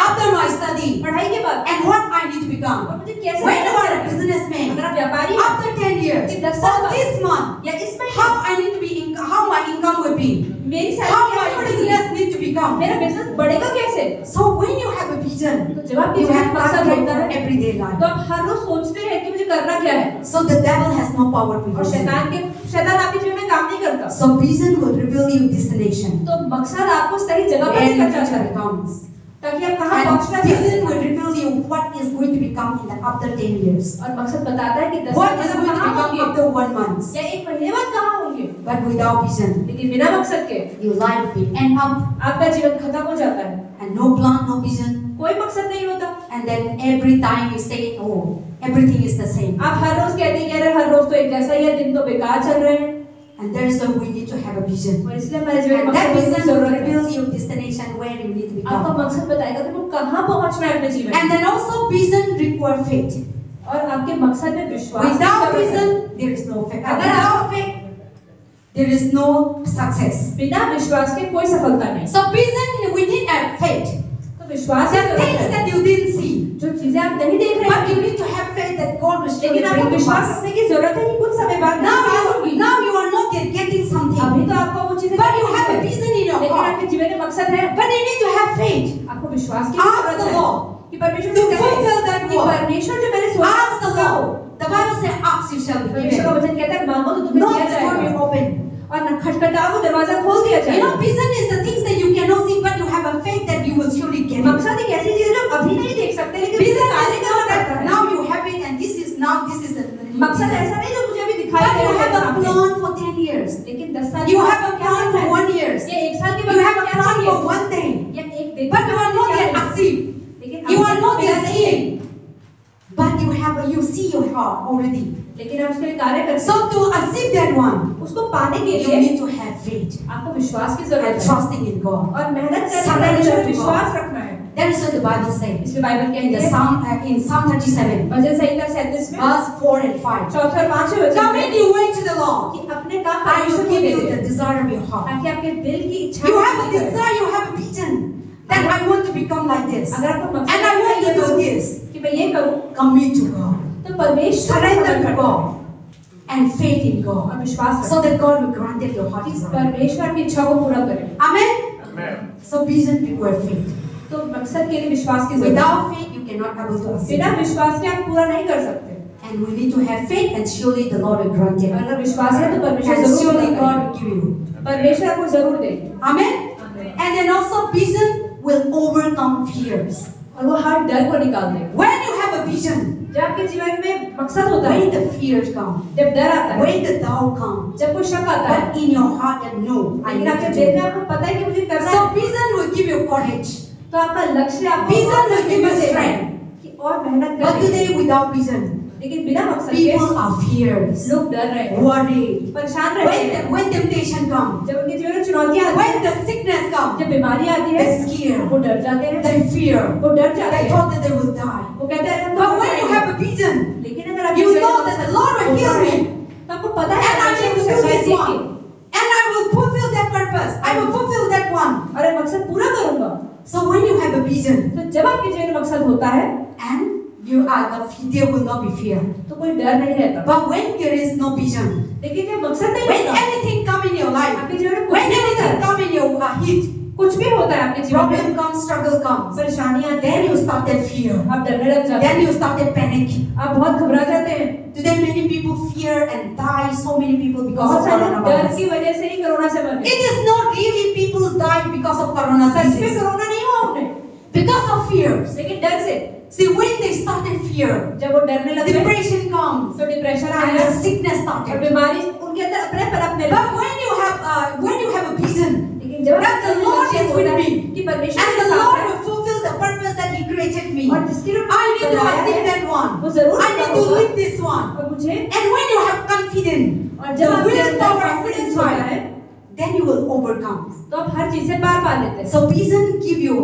after my study, पढ़ाई के बाद and what I need to become. और मुझे कैसे When you बनना are a है? businessman, अगर आप व्यापारी हैं, after 10 years, कि 10 or साल बाद, this month, या इस महीने how I need to be, how my income will be, मेरी how सैलरी my कैसे बढ़ेगी, business need to become. मेरा बिजनेस बढ़ेगा कैसे? So when you have a vision, तो जब आपके you जीवन have में मकसद target होता for है, everyday तो life. आप हर रोज सोचते हैं कि मुझे करना क्या है, So the devil has no power to और use it. शैतान आपके जीवन में काम नहीं करता। So vision will reveal you destination, तो मकसद आपको सही जगह पर where लेकर your जाता future है, comes. ताकि आप कहाँ And पहुँचना चाहते vision will हैं। reveal you what is going to become in the after 10 years. और मकसद बताता है कि 10 What साल is बाद going to कहाँ become होंगे, after 1 month. या 1 महीने बाद कहाँ होंगे। But without vision, लेकिन बिना मकसद के your life will end up आपका जीवन खत्म हो जाता है, and no plan, no vision. कोई मकसद नहीं होता। And then every time you say, oh, everything is the same. आप हर रोज कहते हैं कि अरे हर रोज तो एक जैसा ही है, दिन तो बेकार चल रहे हैं, And there is why we need to have a vision. और इसलिए हमारे जीवन में And that मकसद की vision will जरूरत है। reveal your destination where you need to आपका become. मकसद बताएगा कि वो कहाँ पहुँचना है अपने जीवन में। And then also vision require faith. और आपके मकसद में विश्वास की Without जरूरत है। vision, there is no faith. अगर Without faith, there is no success. बिना विश्वास के कोई सफलता नहीं। So vision, we need a faith. तो विश्वास की The जरूरत things है। that you didn't see, जो चीजें आप नहीं देख रहे but हैं, you need to have faith that God will surely लेकिन आपको bring to विश्वास pass. रखने की जरूरत है कि कुछ समय बाद होगी। Now you are not yet getting अभी something, तो आपको वो चीजें but नहीं you have a मिल रही, vision in your लेकिन heart. आपके जीवन में मकसद है। But you need to have faith. आपको विश्वास की Ask जरूरत the है Lord कि परमेश्वर to से कहें fulfill that कि word. परमेश्वर जो मैंने सोचा Ask the पूरा हो। Lord. The Bible says, "Ask, you shall be परमेश्वर का given." वचन कहता है मांगो तो तुम्हें Knock, दिया the door will जाएगा, open. और न खटखटाओ तो दरवाजा खोल दिया You know, जाएगा। vision is the things that you cannot see, but you have a faith that you will surely get it. मकसद एक ऐसी चीज है जो अभी नहीं देख सकते, लेकिन Vision उसे कार्य is करना not पड़ता that है। now you have it and this is the मकसद ऐसा नहीं जो मुझे अभी दिखाई But दे you रहा have है a सामने। plan for 10 years. लेकिन 10 साल You के have बाद a क्या plan करना for है? 1 year. ये 1 साल के You बाद have a क्या plan चाहिए? for 1 day. या एक दिन But you are not yet achieved. लेकिन You आप are not मेरा yet नहीं है। seeing. But you see your heart already. लेकिन आप उसके लिए कार्य करते So to achieve that one, हैं। उसको पाने के you लिए need to have faith आपको विश्वास की and जरूरत है trusting in God. और मेहनत करनी Surrender है, to विश्वास God. रखना है। That is what the Bible says. इसलिए बाइबल In कहती the है in Psalm 37, भजन संहिता 37 में verse 4 and 5. चौथे और पांचवें वचन Commit में your way to the Lord. कि अपने काम I will परमेश्वर को give they you they, the desire of your heart. ताकि आपके दिल की इच्छा You have a पूरी करे। desire, you have a vision that I want to become like this. अगर आपको मकसद And I है want कि to do this. कि मैं ये करूं, Commit to God. तो परमेश्वर को Surrender समर्पण to करो God. And faith in और God. विश्वास So रखो that God will grant it your heart कि desire. परमेश्वर की इच्छा को पूरा करे। Amen? Amen. So vision requires faith. तो मकसद के लिए विश्वास की जरूरत है। Without faith, you cannot able to achieve. बिना विश्वास के आप पूरा नहीं कर सकते। And we need to have faith, and surely the Lord will grant it. अगर विश्वास है तो परमेश्वर And जरूर surely पूरा God करेगा। will give you. परमेश्वर आपको जरूर देगा। Amen? And then also vision will overcome fears. और वो हर डर को निकाल देगा। When you have a vision, जब आपके जीवन में मकसद होता है, when the fears come, जब डर आता है, when the doubt comes, जब कोई शक आता है, but in your heart that no, I लेकिन need आपके to दिल do में it. आपको पता है कि मुझे करना So है, vision will give you courage. तो आपका लक्ष्य आपको Vision और will give you देगा strength. कि और मेहनत But करें। today without vision, लेकिन बिना मकसद के people are fears, लोग डर रहे हैं, worried. परेशान रहते हैं। When temptation comes, जब उनके जीवन में चुनौतियां आती when the sickness हैं, comes, जब बीमारी आती है, they scare, वो डर जाते हैं, they fear, वो डर जाते they हैं, thought that they will die. वो कहते हैं But when you have a vision, लेकिन अगर आप you know that the Lord will heal me, तो आपको पता है and I need to do परमेश्वर this की one, and I will fulfill that purpose. I will fulfill that one. और ये मकसद पूरा करूंगा। So when you have a vision, तो जब आपके जीवन में मकसद होता है, and you are there will not be fear. तो कोई डर नहीं रहता। But when there is no vision, लेकिन जब मकसद नहीं when होता, anything come in your life, आपके जीवन में कुछ when भी होता anything है, come in your heat, कुछ भी होता है आपके जीवन problem में, comes, struggle comes, परेशानियां आती then हैं, you started fear, आप डरने लग जाते then हैं, you started panic. आप बहुत घबरा जाते हैं। Today many people fear and die. So many people because बहुत of सारे लोग डर coronavirus. की वजह से ही कोरोना से मर गए। It is not really people die because of corona सच में disease, कोरोना नहीं हुआ उन्हें, because of fears. लेकिन डर से See, when they started fear, जब वो डरने लगे depression comes तो डिप्रेशन आ and गया the sickness और started. बीमारी उनके अंदर अपने पनपने लगी। But when you have a vision, लेकिन जब that the Lord is with me, कि परमेश्वर and के the साथ Lord है will fulfill the purpose that He created me, और जिसके लिए I need to बनाया achieve है, that one. वो जरूर I need to होगा। live this one. और मुझे And when you have confidence, और the जब आपके अंदर willpower is कॉन्फिडेंस होता inside, है, then you will overcome. तो आप हर चीज से पार पा लेते हैं। So vision give you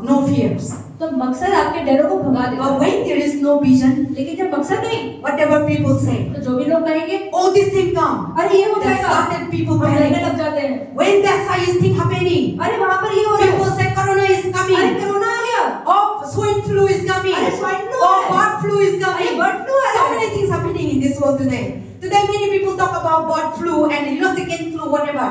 no fears. तो मकसद आपके डरों को भगा देगा। But when there is no vision, लेकिन जब मकसद नहीं, whatever people say, तो जो भी लोग कहेंगे, oh this thing come, अरे ये हो then जाएगा, started people और डरने panic. लग जाते हैं। When that science thing happening, अरे वहाँ पर ये हो रहा है, people say corona is अरे coming. कोरोना आ गया, अब Oh, swine flu is coming. अरे swine flu Oh, है। bird flu is अरे coming. bird flu है। So many things happening in this world today. Today many people talk about bird flu and second flu, whatever.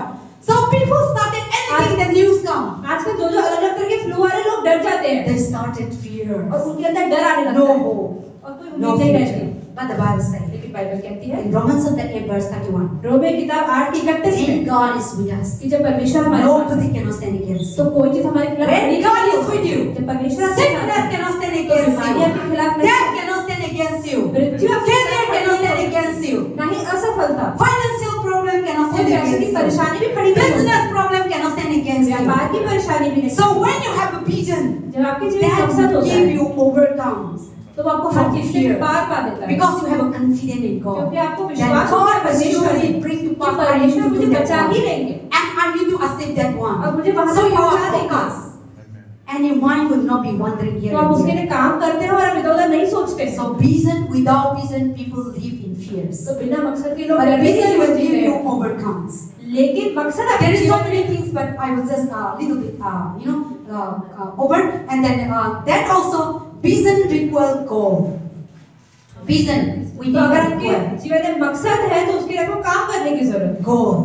So people started anything the news come. आजकल जो अलग-अलग तरह के flu आ रहे हैं, लोग डर जाते हैं They started fear. और उनके अंदर डर आने लगता No है hope. और कोई No उम्मीद नहीं रहती। future. But the Bible says लेकिन बाइबल कहती है in Romans chapter 8 verse 31. रोमे किताब 8 की 31 When में God is with us, कि जब परमेश्वर हमारे साथ nobody cannot stand against तो you. कोई चीज हमारे खिलाफ When नहीं God कर is with you, जब परमेश्वर आपके साथ sickness है, cannot stand तो against बीमारी you. आपके खिलाफ नहीं Death cannot stand against you. मृत्यु आपके Failure खिलाफ cannot stand नहीं against you. नहीं असफलता Financial problem cannot कोई stand पैसे की against you. परेशानी भी खड़ी नहीं होती Business problem cannot stand against व्यापार you. की परेशानी भी नहीं So when you have a vision, जब आपके जीवन में that मकसद will होता give है you overcomes तो वो आपको हर from चीज से fear. पार पा देता है Because you have a confidence in God. क्योंकि आपको That विश्वास होता है God will परमेश्वर surely में bring to कि pass. I need परमेश्वर to मुझे do that बचा ही one. लेंगे And I need to accept that one. और मुझे वहां So तक you are पहुंचा देंगे focused. And your mind will not be wandering here तो आप and उसके here. लिए काम करते हो और आप इधर-उधर नहीं सोचते So vision, without vision, people live in fears. तो बिना मकसद के लोग But डरने के vision जीवन will जीते give you हैं overcomes. लेकिन मकसद There आपके is so जीवन many things, but I will just little bit, over. And then that also vision requires goal. Vision, we तो need अगर a आपके goal. जीवन में मकसद है तो उसके लिए आपको काम करने की जरूरत Goal.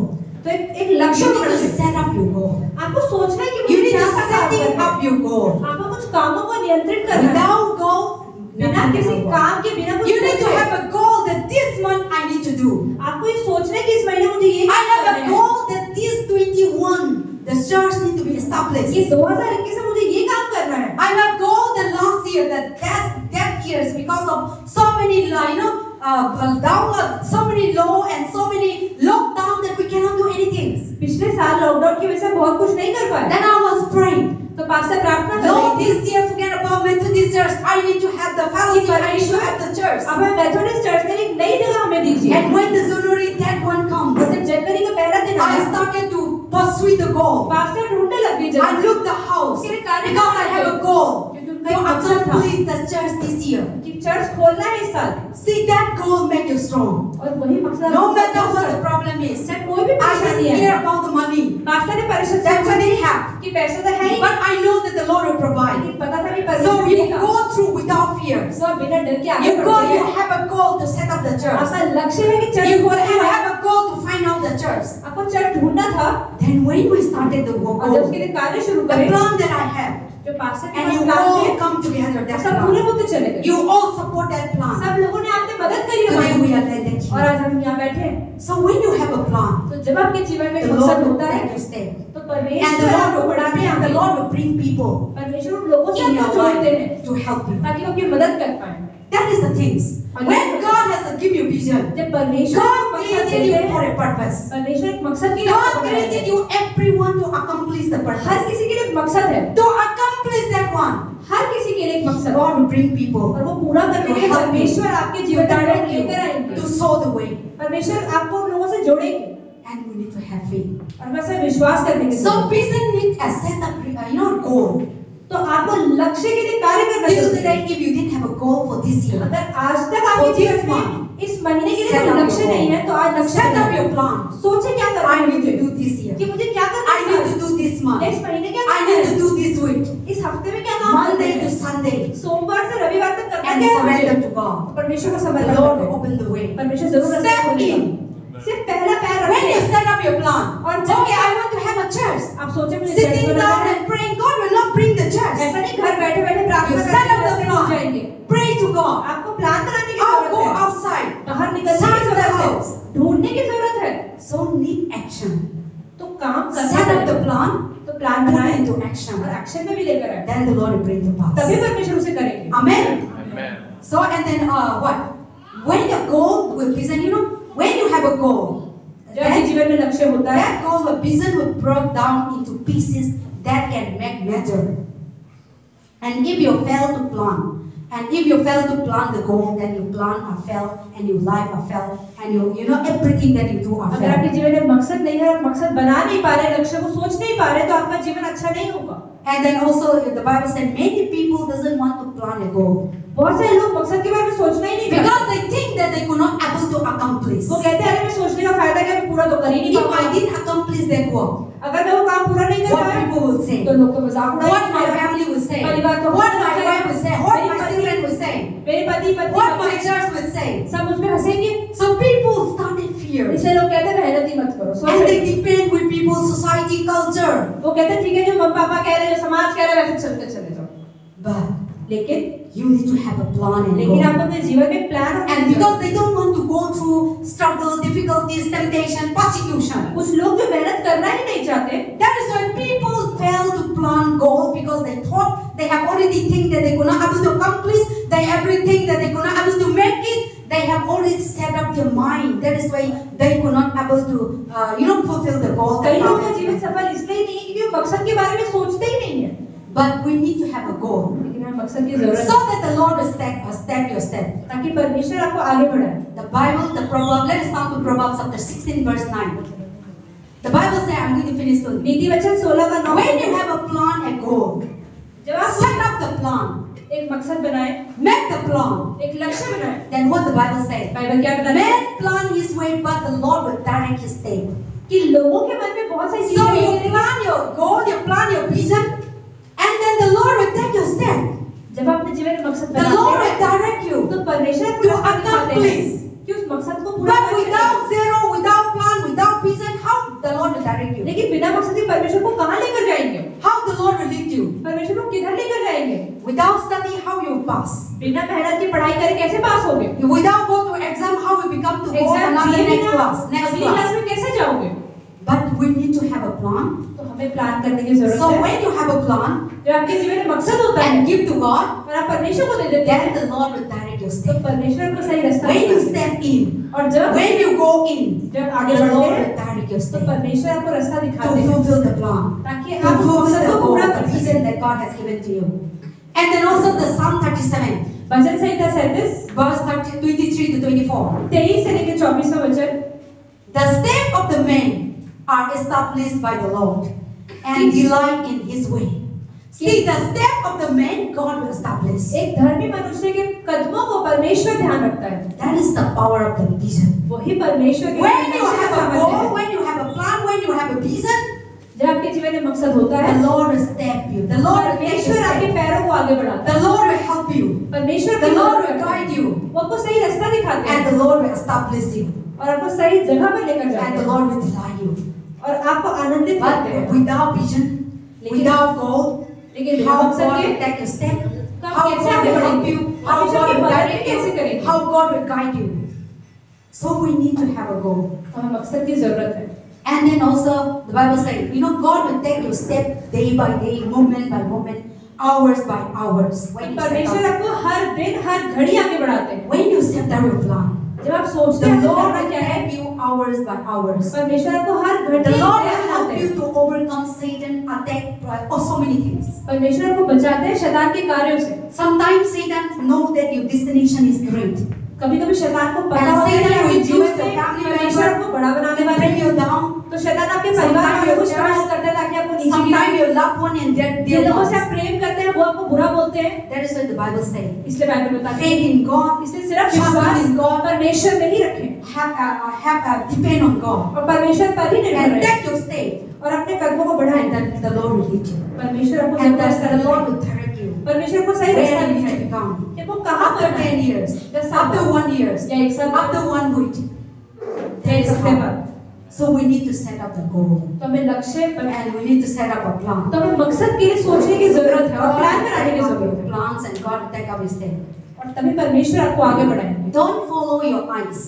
है तो एक लक्ष्य You होना need to चाहिए set up your goal. आपको सोचना है कि You मुझे need क्या to काम setting करना up है your goal. आपको कुछ कामों को नियंत्रित करना है Without goal, बिना nothing किसी will work. काम के बिना कुछ You need to सोचे have a goal that this month I need to do. आपको ये सोचना है कि इस महीने मुझे ये I काम have करना a है goal that this 21, the church need to be established. ये 2021 में मुझे ये काम करना है I have a goal that last year, that years, because of so many, download, so many law and so many lockdown that we cannot do anything. पिछले साल lockdown की वजह से बहुत कुछ नहीं कर पाए Then I was praying, तो पास्टर प्रार्थना कर Lord, रही थी this year forget about Methodist church. I need to have the fellowship. I need to have the church. अब हमें मेथोडिस्ट चर्च में एक नई जगह हमें दीजिए And when the January that one comes, जब जनवरी का पहला दिन I आया started to pursue the goal. Pastor ढूंढने लग गई I जगह looked the house उसके लिए कार्य because I have a goal क्योंकि to उनका एक मकसद था accomplish the church this year. कि चर्च खोलना है इस साल See, that goal make you strong. और वही मकसद No matter what the problem is. चाहे कोई भी I didn't परेशानी है care about the money pastor ने परेशान that we didn't have, कि पैसा तो है ही but I know that the Lord will provide. लेकिन पता था भी So परमेश्वर you देगा go through without fears. तो आप बिना डर के आगे You go, बढ़ते you हैं have a goal to set up the church. आपका लक्ष्य है कि चर्च You खोलना है have a goal to find out the church. आपको चर्च ढूंढना था Then when we started the और जब goal, उसके लिए कार्य शुरू the करें plan that I have, जो पास्टर के and pass you plan all थे come together, that सब पूरे plan. होते चले गए You all support that plan. सब लोगों ने आपने मदद करी Today हमारी we are landed और here. आज हम यहाँ बैठे हैं So when you have a plan, तो जब आपके जीवन में the मकसद Lord will होता है take you step. तो And परमेश्वर the Lord आपको will बढ़ाते bring, हैं the Lord will bring people परमेश्वर उन लोगों से in your आपको जोड़ते हैं life to help you. ताकि वो आपकी मदद कर पाए That is the things. When God has to give you vision, जब परमेश्वर God आपको मकसद created you देते for हैं a purpose. परमेश्वर एक मकसद के लिए God आपको बनाया है। created you, everyone, to accomplish the her purpose. किसी के लिए एक मकसद है To accomplish that one, हर किसी के लिए एक मकसद है God will bring people और वो पूरा करने के लिए परमेश्वर आपके to जीवन में direct लोग you, लेकर आएंगे to show the way. परमेश्वर आपको उन लोगों से जोड़ेंगे And we need to have faith. और बस विश्वास करने के So लिए vision needs a set up, goal. तो आपको लक्ष्य के लिए कार्य करना Till चाहिए today, if you didn't have a goal for this year, अगर आज तक आपके For this जीवन में one, इस महीने के लिए set कोई up लक्ष्य your नहीं goal. है तो आज लक्ष्य Set up बनाएं। your plan. सोचे क्या करना I है need to मुझे do this year. कि मुझे क्या करना I है need to do this month. Next महीने क्या I करना need to है do this week. इस हफ्ते में क्या काम करना Monday to है Sunday. सोमवार से रविवार तक करना And क्या है surrender मुझे to God. परमेश्वर को The समर्पण Lord will करें open the way. परमेश्वर जरूर रास्ता Step खोलेगा in. सिर्फ पहला पैर When you रखें set up your plan, और okay, I want to have a church. आप सोचे मुझे चर्च Sitting बनाना down है and praying, God will not bring the church. ऐसा नहीं घर बैठे बैठे प्रार्थना You करके set up the रास्ते पहुंच plan. जाएंगे Pray to God. आपको प्लान बनाने की I'll जरूरत go है outside. बाहर निकलने की Search the जरूरत है house. ढूंढने की जरूरत है So need action. तो काम करना Set up है the plan, तो प्लान put बनाए it into और action. एक्शन में भी लेकर आए Then the Lord will bring to तभी pass. परमेश्वर उसे करेंगे Amen. Amen. So and then what? When your goal will vision, when you have a goal, जो आपके जीवन में लक्ष्य होता है that goal, the vision will break down into pieces that can make measure. And if you fail to plan, and if you fail to plan the goal, then you plan a fail, and your life a fail, and everything that you do a अगर आपके fail. जीवन में मकसद नहीं है आप मकसद बना नहीं पा रहे लक्ष्य को सोच नहीं पा रहे तो आपका जीवन अच्छा नहीं होगा And then also the Bible said many people doesn't want to plan a goal बहुत सारे लोग मकसद के बारे में सोचना ही नहीं चाहते because they think that they could not able to accomplish. वो कहते हैं अरे मैं सोचने का फायदा क्या मैं पूरा तो कर ही नहीं If I पाऊंगा didn't accomplish that work, अगर मैं वो काम पूरा नहीं कर what पाया people will say? तो लोग तो मजाक What my उड़ाएंगे, family will say? परिवार तो What my हंसेंगे, wife will say? What मेरी my पति- children will say? मेरे पति पत्नी What my church will say? सब मुझ पे हंसेंगे। So people started fear. इसलिए लोग कहते हैं मेहनत ही मत करो, सोच And they रहे। depend with people's society culture. वो कहते हैं ठीक है जो मम्मी पापा कह रहे हैं, जो समाज कह रहा है वैसे चलते चले जाओ। But लेकिन you need to have a plan and लेकिन go. आपको अपने जीवन में plan And because they don't want to go through struggle, difficulties, temptation, persecution. कुछ लोग जो मेहनत करना ही नहीं चाहते, That is why people fail to plan goal because they thought they have already think that they could not able to accomplish, they everything that they could not able to make it. They have already set up their mind. That is why they could not able to, fulfill the goal. कई that लोगों God का has जीवन set. सफल इसलिए नहीं है क्योंकि वो मकसद के बारे में सोचते ही नहीं है। But we need to have a goal लेकिन हमें मकसद की जरूरत so है that the Lord will step your step. ताकि परमेश्वर आपको आगे बढ़ाए। The Bible, the Proverbs. Let us come to Proverbs chapter 16, verse 9. The Bible says, I'm going to finish soon. नीति वचन 16 का 9। When you have a plan, a goal, जब आप set up the plan, एक मकसद बनाए, make the plan. एक लक्ष्य बनाए, Then what the Bible says? Bible क्या बताता है? Man plan his way, but the Lord will direct his step. कि लोगों के मन में बहुत सारी So चीजें you होती हैं। plan your goal, you plan your vision, and then the Lord will take your step. जब आप अपने जीवन में मकसद The Lord बनाते will हैं, direct you. तो परमेश्वर to आपको रास्ता दिखाते हैं accomplish. कि उस मकसद को पूरा But कर without सकें। zero, without plan, without vision, how the Lord will direct you? लेकिन बिना मकसद के परमेश्वर को कहाँ लेकर जाएंगे? How the Lord will lead you? परमेश्वर को किधर लेकर जाएंगे? Without study, how you pass? बिना मेहनत की पढ़ाई करे कैसे पास होगे? Without go to exam, how you become to go exam another दिए next बिना class, next अगली क्लास class? में कैसे जाओगे? But we need to have a plan. तो हमें प्लान करने की जरूरत So है। when you have a plan जब आपके जीवन में मकसद होता है and give to God, और आप परमेश्वर को दे देते हैं, then the Lord will direct your तो step. परमेश्वर को सही रास्ता When you दिखाते हैं। step in, और जब when you go in, जब the आगे Lord बढ़ते will हैं, direct your तो step परमेश्वर आपको रास्ता to दिखाते हैं fulfill the plan, ताकि to आप उस fulfill मकसद the को goal, पूरा the कर सकें। vision that God has given to you. And then also the Psalm 37, वचन संहिता 37 verse 23 to 24. 23 से लेकर 24वां वचन। The steps of the man are established by the Lord, and delight in His way. See, the step of the man God will establish. एक धर्मी मनुष्य के कदमों को परमेश्वर ध्यान रखता है। That is the power of the vision. वही परमेश्वर के When you उद्देश्य have का a सामर्थ्य goal, है। when you have a plan, when you have a vision, जब आपके जीवन में मकसद होता है, the Lord will step you. The Lord will take you परमेश्वर आपके step. पैरों को आगे बढ़ाता The है। Lord will help you. परमेश्वर The आपकी Lord मदद will करता है। guide you. वो आपको सही रास्ता दिखाते And हैं the Lord will establish you. और आपको सही जगह पर लेकर जाते And the हैं Lord will delight you. और आपको आनंदित करते But हैं। without vision, without goal, लेकिन बिना how मकसद God के will take your step, तो आप how कैसे God आगे will help बढ़ेंगे? you, आप how ईश्वर God की will मदद direct कैसे you, करेंगे? how God will guide you. So we need to have a goal. तो हमें मकसद की जरूरत है। And then also the Bible says, God will take your step day by day, moment by moment, hours by hours. When you set परमेश्वर up, आपको हर दिन हर घड़ी आगे बढ़ाते हैं। when you set up your plan, जब आप सोचते the हैं तो Lord करना will क्या है, help you hours by hours. परमेश्वर आपको हर घड़ी The Lord will आगे help बढ़ाते you हैं। to overcome Satan attack or so many things. परमेश्वर आपको बचाते हैं शैतान के कार्यों से। Sometimes Satan knows that your destination is great. कभी-कभी शैतान को पता And होता है कि Satan आपके will जीवन use the में family परमेश्वर member आपको बड़ा बनाने to वाला bring है। you down. तो शैतान आपके परिवार वालों को स्ट्रगल करता है ताकि आपको नीचे गिराए। Sometimes your loved one and their Jin dear लोगों से ones. आप प्रेम करते हैं वो आपको बुरा बोलते हैं। That is what the Bible says. इसलिए बाइबल बताती है Faith in God, इसलिए सिर्फ trust विश्वास in God, परमेश्वर में ही रखें depend on God, और परमेश्वर पर ही निर्भर and रहें take your step, और अपने कदमों को बढ़ाएं। and then the Lord will lead you, परमेश्वर आपको and जब रास्ता then the Lord दिखाए, will direct you परमेश्वर को सही where रास्ता you need to दिखाए become. कि वो कहाँ After पर 10 years, 10 साल after बाद, 1 year, या एक साल बाद, after 1 week, या that एक is हफ्ते how. बाद, So we need to set up the goal, तो हमें लक्ष्य and we need to set up a plan. तो हमें मकसद के लिए सोचने की जरूरत है और प्लान बनाने की जरूरत है Plans and God will take up His step. और तभी परमेश्वर आपको आगे बढ़ाएंगे। Don't follow your eyes,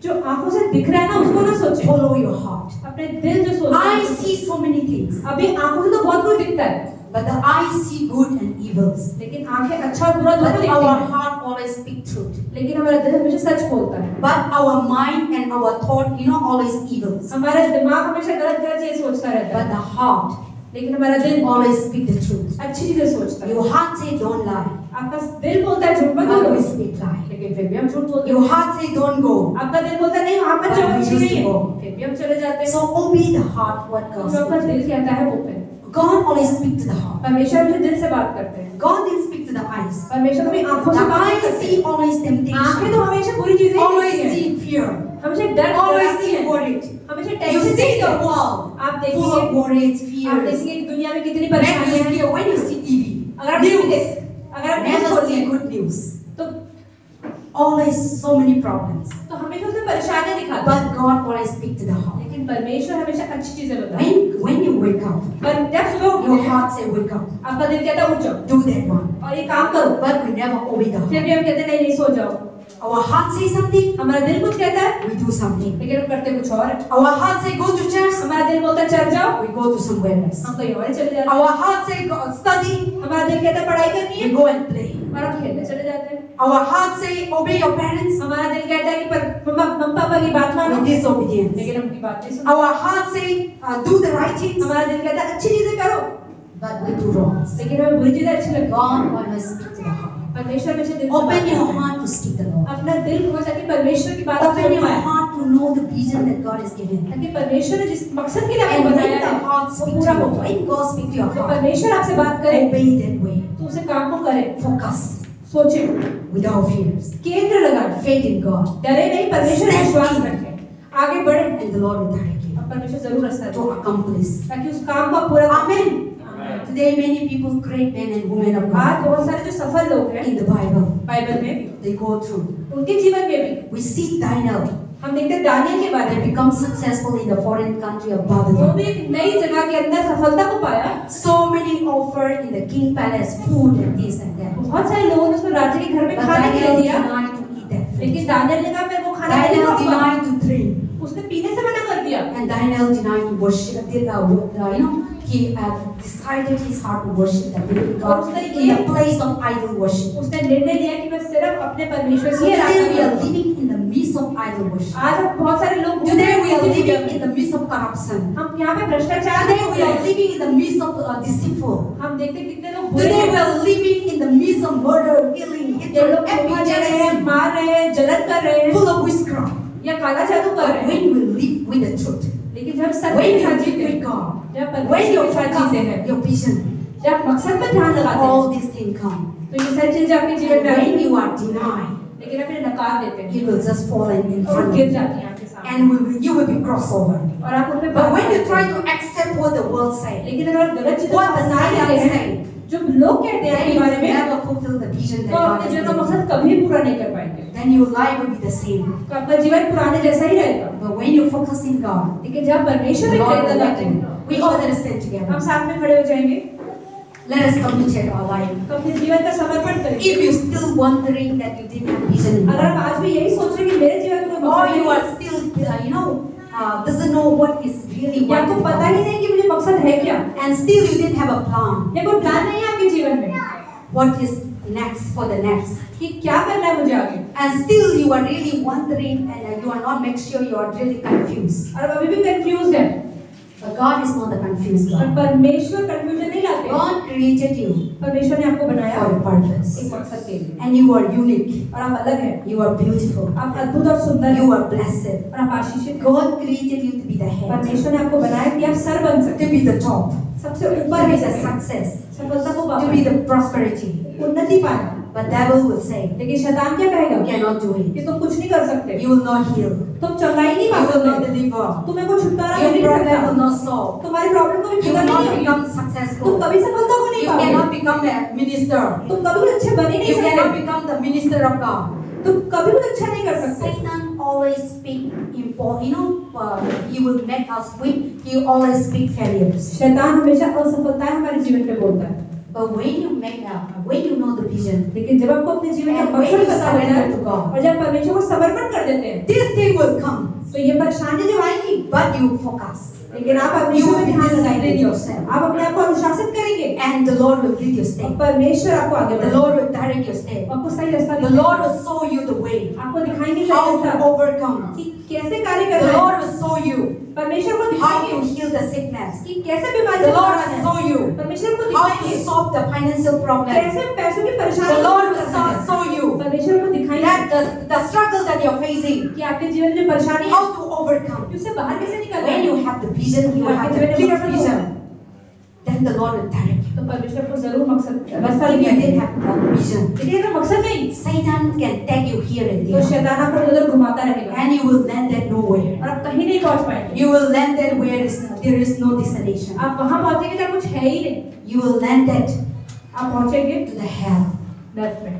जो आंखों से दिख रहा है ना उसको ना सोचें, follow your heart. अपने दिल जो सोचता I है। see so many things, अभी आंखों से तो बहुत कुछ दिखता है, but the eyes see good and evils. लेकिन आंखें अच्छा और बुरा दोनों But देखती our हैं, heart always speak truth. लेकिन हमारा दिल हमेशा सच बोलता है। But our mind and our thought, always evils. हमारा दिमाग हमेशा गलत गलत चीजें सोचता रहता But है, the heart लेकिन हमारा दिल always speak the truth. अच्छी चीजें सोचता है। Your heart say don't lie, आपका दिल बोलता है झूठ मत but बोलो, we speak lie. लेकिन फिर भी हम झूठ बोलते Your हैं। heart say don't go, आपका दिल बोलता है नहीं वहाँ पर but जाओ we अच्छी used नहीं to है, go. फिर भी हम चले जाते हैं। So obey the heart what God जो आपका speaks. दिल कहता है वो करें। God always speak to the heart. परमेश्वर हमेशा दिल से बात करते हैं। God didn't speak to the eyes. परमेश्वर कभी आंखों से The बात नहीं eyes करते। see always आंखें temptation, तो हमेशा बुरी चीजें ही always देखती हैं, see fear, हमेशा डर always डराती see हैं, worried. हमेशा You टेंशन see देखती the हैं। wall. आप full of देखेंगे worries, आप fears. देखेंगे कि दुनिया में कितनी When परेशानियां you हैं। see, when you see TV, अगर आप news, अगर आप न्यूज़ never खोलते see हैं good news. तो Always so many problems. हमेशा उसमें परेशानियां दिखाते हैं। But God always speak to the heart. लेकिन परमेश्वर हमेशा अच्छी चीजें बताता है। When you wake up, पर जब सुबह your उठते हैं heart say wake up, आपका दिल कहता है उठ जाओ do that one. और ये काम करो। But we never obey the फिर heart. भी हम कहते हैं नहीं नहीं सो जाओ। Our heart say something, हमारा दिल कुछ कहता है we do something. लेकिन हम करते कुछ और है। Our heart say go to church, हमारा दिल बोलता है चल जाओ we go to somewhere else. हम कहीं और ही चले जाते हैं। Our heart say go study, हमारा दिल कहता है पढ़ाई करनी है we go and play. और हम खेलने चले जाते हैं। Our heart say obey your parents, हमारा दिल कहता है कि पर मम्मा पापा की बात मानो we disobedience. लेकिन हम उनकी बात नहीं सुनते। Our heart say do the right things, हमारा दिल कहता है अच्छी चीजें करो but we do wrong. लेकिन हमें बुरी चीजें अच्छी लगती हैं। God always speak to the heart. परमेश्वर में से दिल से Open बात your करता है। heart to speak the Lord. अपना दिल खोल ताकि परमेश्वर की बात आप Open सुन your पाए heart to know the vision that God has given. ताकि परमेश्वर ने जिस मकसद के लिए आपको And when बनाया the है heart वो speaks पूरा to हो you, पाए। when God speaks to your तो heart, परमेश्वर आपसे बात करे obey that way. तो उसे काम को करे Focus सोचे without fears. केंद्र लगाए Faith in God. डरे नहीं परमेश्वर में विश्वास रखें आगे बढ़े And the Lord will direct you अब परमेश्वर जरूर रास्ता to दे accomplish. ताकि उस काम को आप पूरा कर Amen. आमीन। Today many people, great men and women of आज God बहुत सारे जो सफल लोग हैं in the Bible, बाइबल में they go through. उनके जीवन में भी We see Daniel. हम देखते हैं दानियल के बारे They में become successful in the foreign country of वो Babylon. भी एक नई जगह के अंदर सफलता को पाया So many offered in the king palace food and this and that. बहुत सारे लोगों ने उसको राजा के घर में But खाने के लिए Daniel दिया denied to eat that food. लेकिन दानियल ने कहा मैं वो खाना नहीं Daniel खाऊंगा denied to drink. उसने पीने से मना कर दिया And Daniel denied to worship. He decided his heart to worship the living God in a place of idol worship. उसने निर्णय लिया कि मैं सिर्फ अपने परमेश्वर So की today we are Aradhana living in the midst of idol worship. आज हम बहुत सारे लोग Today we are living in the midst of corruption. हम यहाँ पे भ्रष्टाचार Today we are हैं। living in the midst of deceitful. हम देखते हैं कितने लोग बुरे Today we हैं are living in the midst of murder, killing, ये hatred, लोग धोखा दे रहे हैं jealousy, मार रहे हैं जलन कर रहे हैं full of witchcraft. या काला जादू कर But रहे हैं when we live with the truth, लेकिन जब सत्य when के you साथ live जीते with हैं God, जब when परमेश्वर you के साथ focus जीते हैं your vision, जब मकसद पर ध्यान लगाते हैं all these things come. तो ये सारी चीजें आपके जीवन And में when आएंगी you are denied, लेकिन अपने नकार देते हैं it will just fall in और front of गिर you. जाती हैं आपके सामने And you will be crossover. और आप उनपे But बात when you करते try हैं to accept what the world says, लेकिन अगर आप गलत चीजों what को the अपना लेते science हैं says, जो लोग कहते हैं then आपके you बारे will में never fulfill the vision that तो God अपने has जीवन का given. मकसद कभी पूरा नहीं कर पाएंगे Then your life will be the same. तो आपका जीवन पुराने जैसा ही रहेगा But when you focus in God, लेकिन जब परमेश्वर the में Lord प्रेरित will लगाते let you. हैं We all let us stand हम together. साथ में खड़े हो जाएंगे Let us commit our life. तो अपने जीवन का समर्पण करें If you're still wondering that you didn't have vision in अगर आप God, आज भी यही सोच रहे हैं कि मेरे जीवन में कोई or मकसद you नहीं are still, doesn't know what is really या आपको what पता ही नहीं कि मुझे मकसद है क्या and still you didn't have a plan. या कोई प्लान नहीं है आपके जीवन में What is next for the next? कि क्या करना है मुझे आगे And still you are really wondering and you are not make sure you are really confused. और आप अभी भी कंफ्यूज हैं But God is not a confused और God. परमेश्वर कंफ्यूजन नहीं लाते God created you परमेश्वर ने आपको बनाया for a purpose. एक मकसद के लिए And you are unique. और आप अलग हैं You are beautiful. आप अद्भुत और सुंदर हैं You are blessed. और आप आशीषित हैं God created you to be the head, परमेश्वर ने आपको बनाया कि आप सर बन सकते to be the top, सबसे to ऊपर be भी the सकें success, सफलता को to be पाएं the prosperity. उन्नति पाएं But devil will say, लेकिन शैतान क्या कहेगा you cannot do कि it. तुम कुछ नहीं कर सकते You will not heal. तुम चंगाई नहीं You पा will not सकते deliver. तुम्हें कोई छुटकारा Your मिल नहीं problem will सकता not solve. तुम्हारी प्रॉब्लम को भी You पूरा will नहीं not होगी become तुम successful. कभी सफलता को नहीं You पाओगे cannot become a minister. तुम कभी कुछ अच्छे बन ही नहीं You cannot सकते become the minister of God. तुम कभी कुछ अच्छा नहीं कर सकते Satan always speak he will make us weak. He always speak failures. शैतान हमेशा असफलताएं हमारे जीवन पे बोलता है But when you know the vision, लेकिन जब आपको अपने जीवन का And when मकसद you पता होता है surrender to God, और जब परमेश्वर को समर्पण कर देते हैं this thing will come. तो ये परेशानी जब आएगी But you focus. लेकिन आप अपने You जीवन will में be ध्यान disciplined लगाएंगे yourself. आप अपने आप को अनुशासित करेंगे And the Lord will lead your और step. परमेश्वर आपको आगे The बढ़ाएगा Lord will direct your step. आपको सही रास्ता The दिखाएगा Lord will show you the way. आपको दिखाएंगे How सही to रास्ता overcome. कि कैसे कार्य The करना है Lord will show you परमेश्वर को how दिखाएंगे to heal the sickness. कि कैसे बीमारी The से Lord छुटकारा will है show you परमेश्वर को how to दिखाएंगे solve the financial problem. कैसे पैसों की परेशानी The को Lord दूर will करना है show you परमेश्वर को दिखाएंगे that the struggle that you're facing, कि आपके जीवन में परेशानी है how to overcome. कि उससे बाहर कैसे निकलना When है you have the vision, you have the clear vision, then the Lord will direct you. तो परमेश्वर को जरूर मकसद But रास्ता if you दिखाएंगे didn't have the vision, लेकिन अगर मकसद नहीं Satan Satan can take you here and तो there, शैतान आपको उधर घुमाता रहेगा and you will land at nowhere. और आप कहीं नहीं पहुंच पाएंगे। You will land there where there is no destination. आप वहां पहुंचेंगे जहाँ कुछ है ही नहीं। You will land at आप पहुंचेंगे to the hell. नर्क में,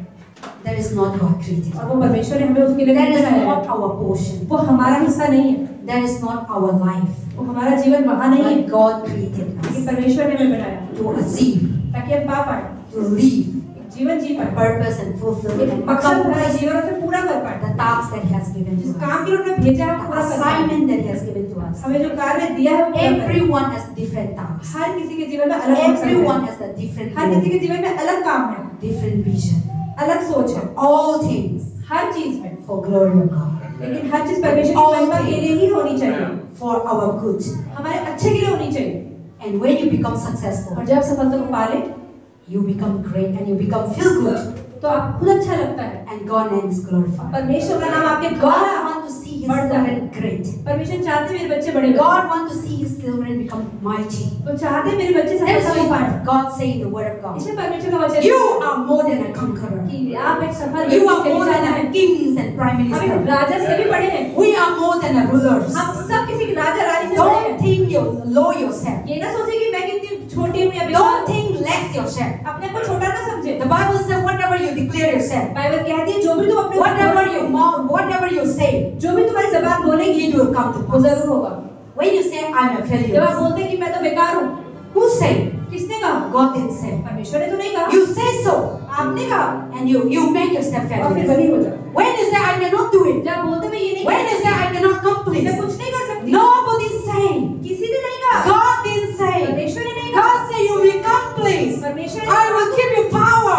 That is not God created. और वो परमेश्वर ने हमें उसके लिए That नहीं is बनाया not है। our portion. वो हमारा हिस्सा नहीं है, That is not our life. वो हमारा जीवन वहां नहीं है। But God created लेकिन us परमेश्वर ने हमें बनाया to achieve, ताकि हम पा पाए, to live एक जीवन जी a पाए, purpose and fulfill एक and मकसद भरा accomplish जीवन उसे पूरा कर पाए। the task that He has given जिस to काम us, के लिए उन्होंने भेजा है वो पूरा the कर पाए। assignment that He has given to us. हमें जो कार्य दिया है वो पूरा करें। Everyone has different tasks. हर किसी के जीवन में अलग मकसद है। Everyone has a different हर किसी goal, के जीवन में अलग काम है, different vision. अलग सोच है, All things हर चीज में। for glory of God, लेकिन हर चीज परमेश्वर की महिमा के लिए ही होनी चाहिए, for our good. हमारे अच्छे के लिए होनी चाहिए। And when you become successful, और जब सफलता को पा ले you become great and you become feel good, तो आप खुद अच्छा लगता है, and God's name is glorified. परमेश्वर का नाम आपके God द्वारा wants to see His बढ़ता है। children great. परमेश्वर चाहते मेरे बच्चे बड़े बने। God wants to see His children become mighty. तो चाहते मेरे बच्चे That's सफलता को पाए। why God say in the Word of God, इसलिए परमेश्वर का वचन you are more than a conqueror. कि आप एक सफल You व्यक्ति are से more भी than ज्यादा a हैं। kings and prime हम एक minister. राजा से भी बड़े हैं। We are more than a rulers. हम सब किसी के राजा रानी से बड़े Don't हैं। think you low yourself. ये ना सोचे कि मैं कितनी छोटी हूँ या Don't बेकार हूँ। think less yourself. अपने को छोटा ना समझे। The Bible says whatever you declare yourself, Bible कहती है जो भी तुम अपने ऊपर whatever बोलोगे, you mouth, whatever you say, जो भी तुम्हारी जबान बोलेगी it will come to वो pass. जरूर होगा। When you say I'm a जब आप failure, बोलते हैं कि मैं तो बेकार हूँ, who say? किसने कहा? God didn't say. परमेश्वर ने तो नहीं कहा, You say so, आपने कहा, and you make yourself और फिर failure. वही हो जाए। When you say I cannot do it, जब आप बोलते मैं ये नहीं when you say I cannot मैं accomplish, कुछ नहीं कर सकती, nobody is saying. किसी ने नहीं कहा, God didn't say. परमेश्वर ने नहीं कहा, God say you will accomplish. परमेश्वर ने I will give you power.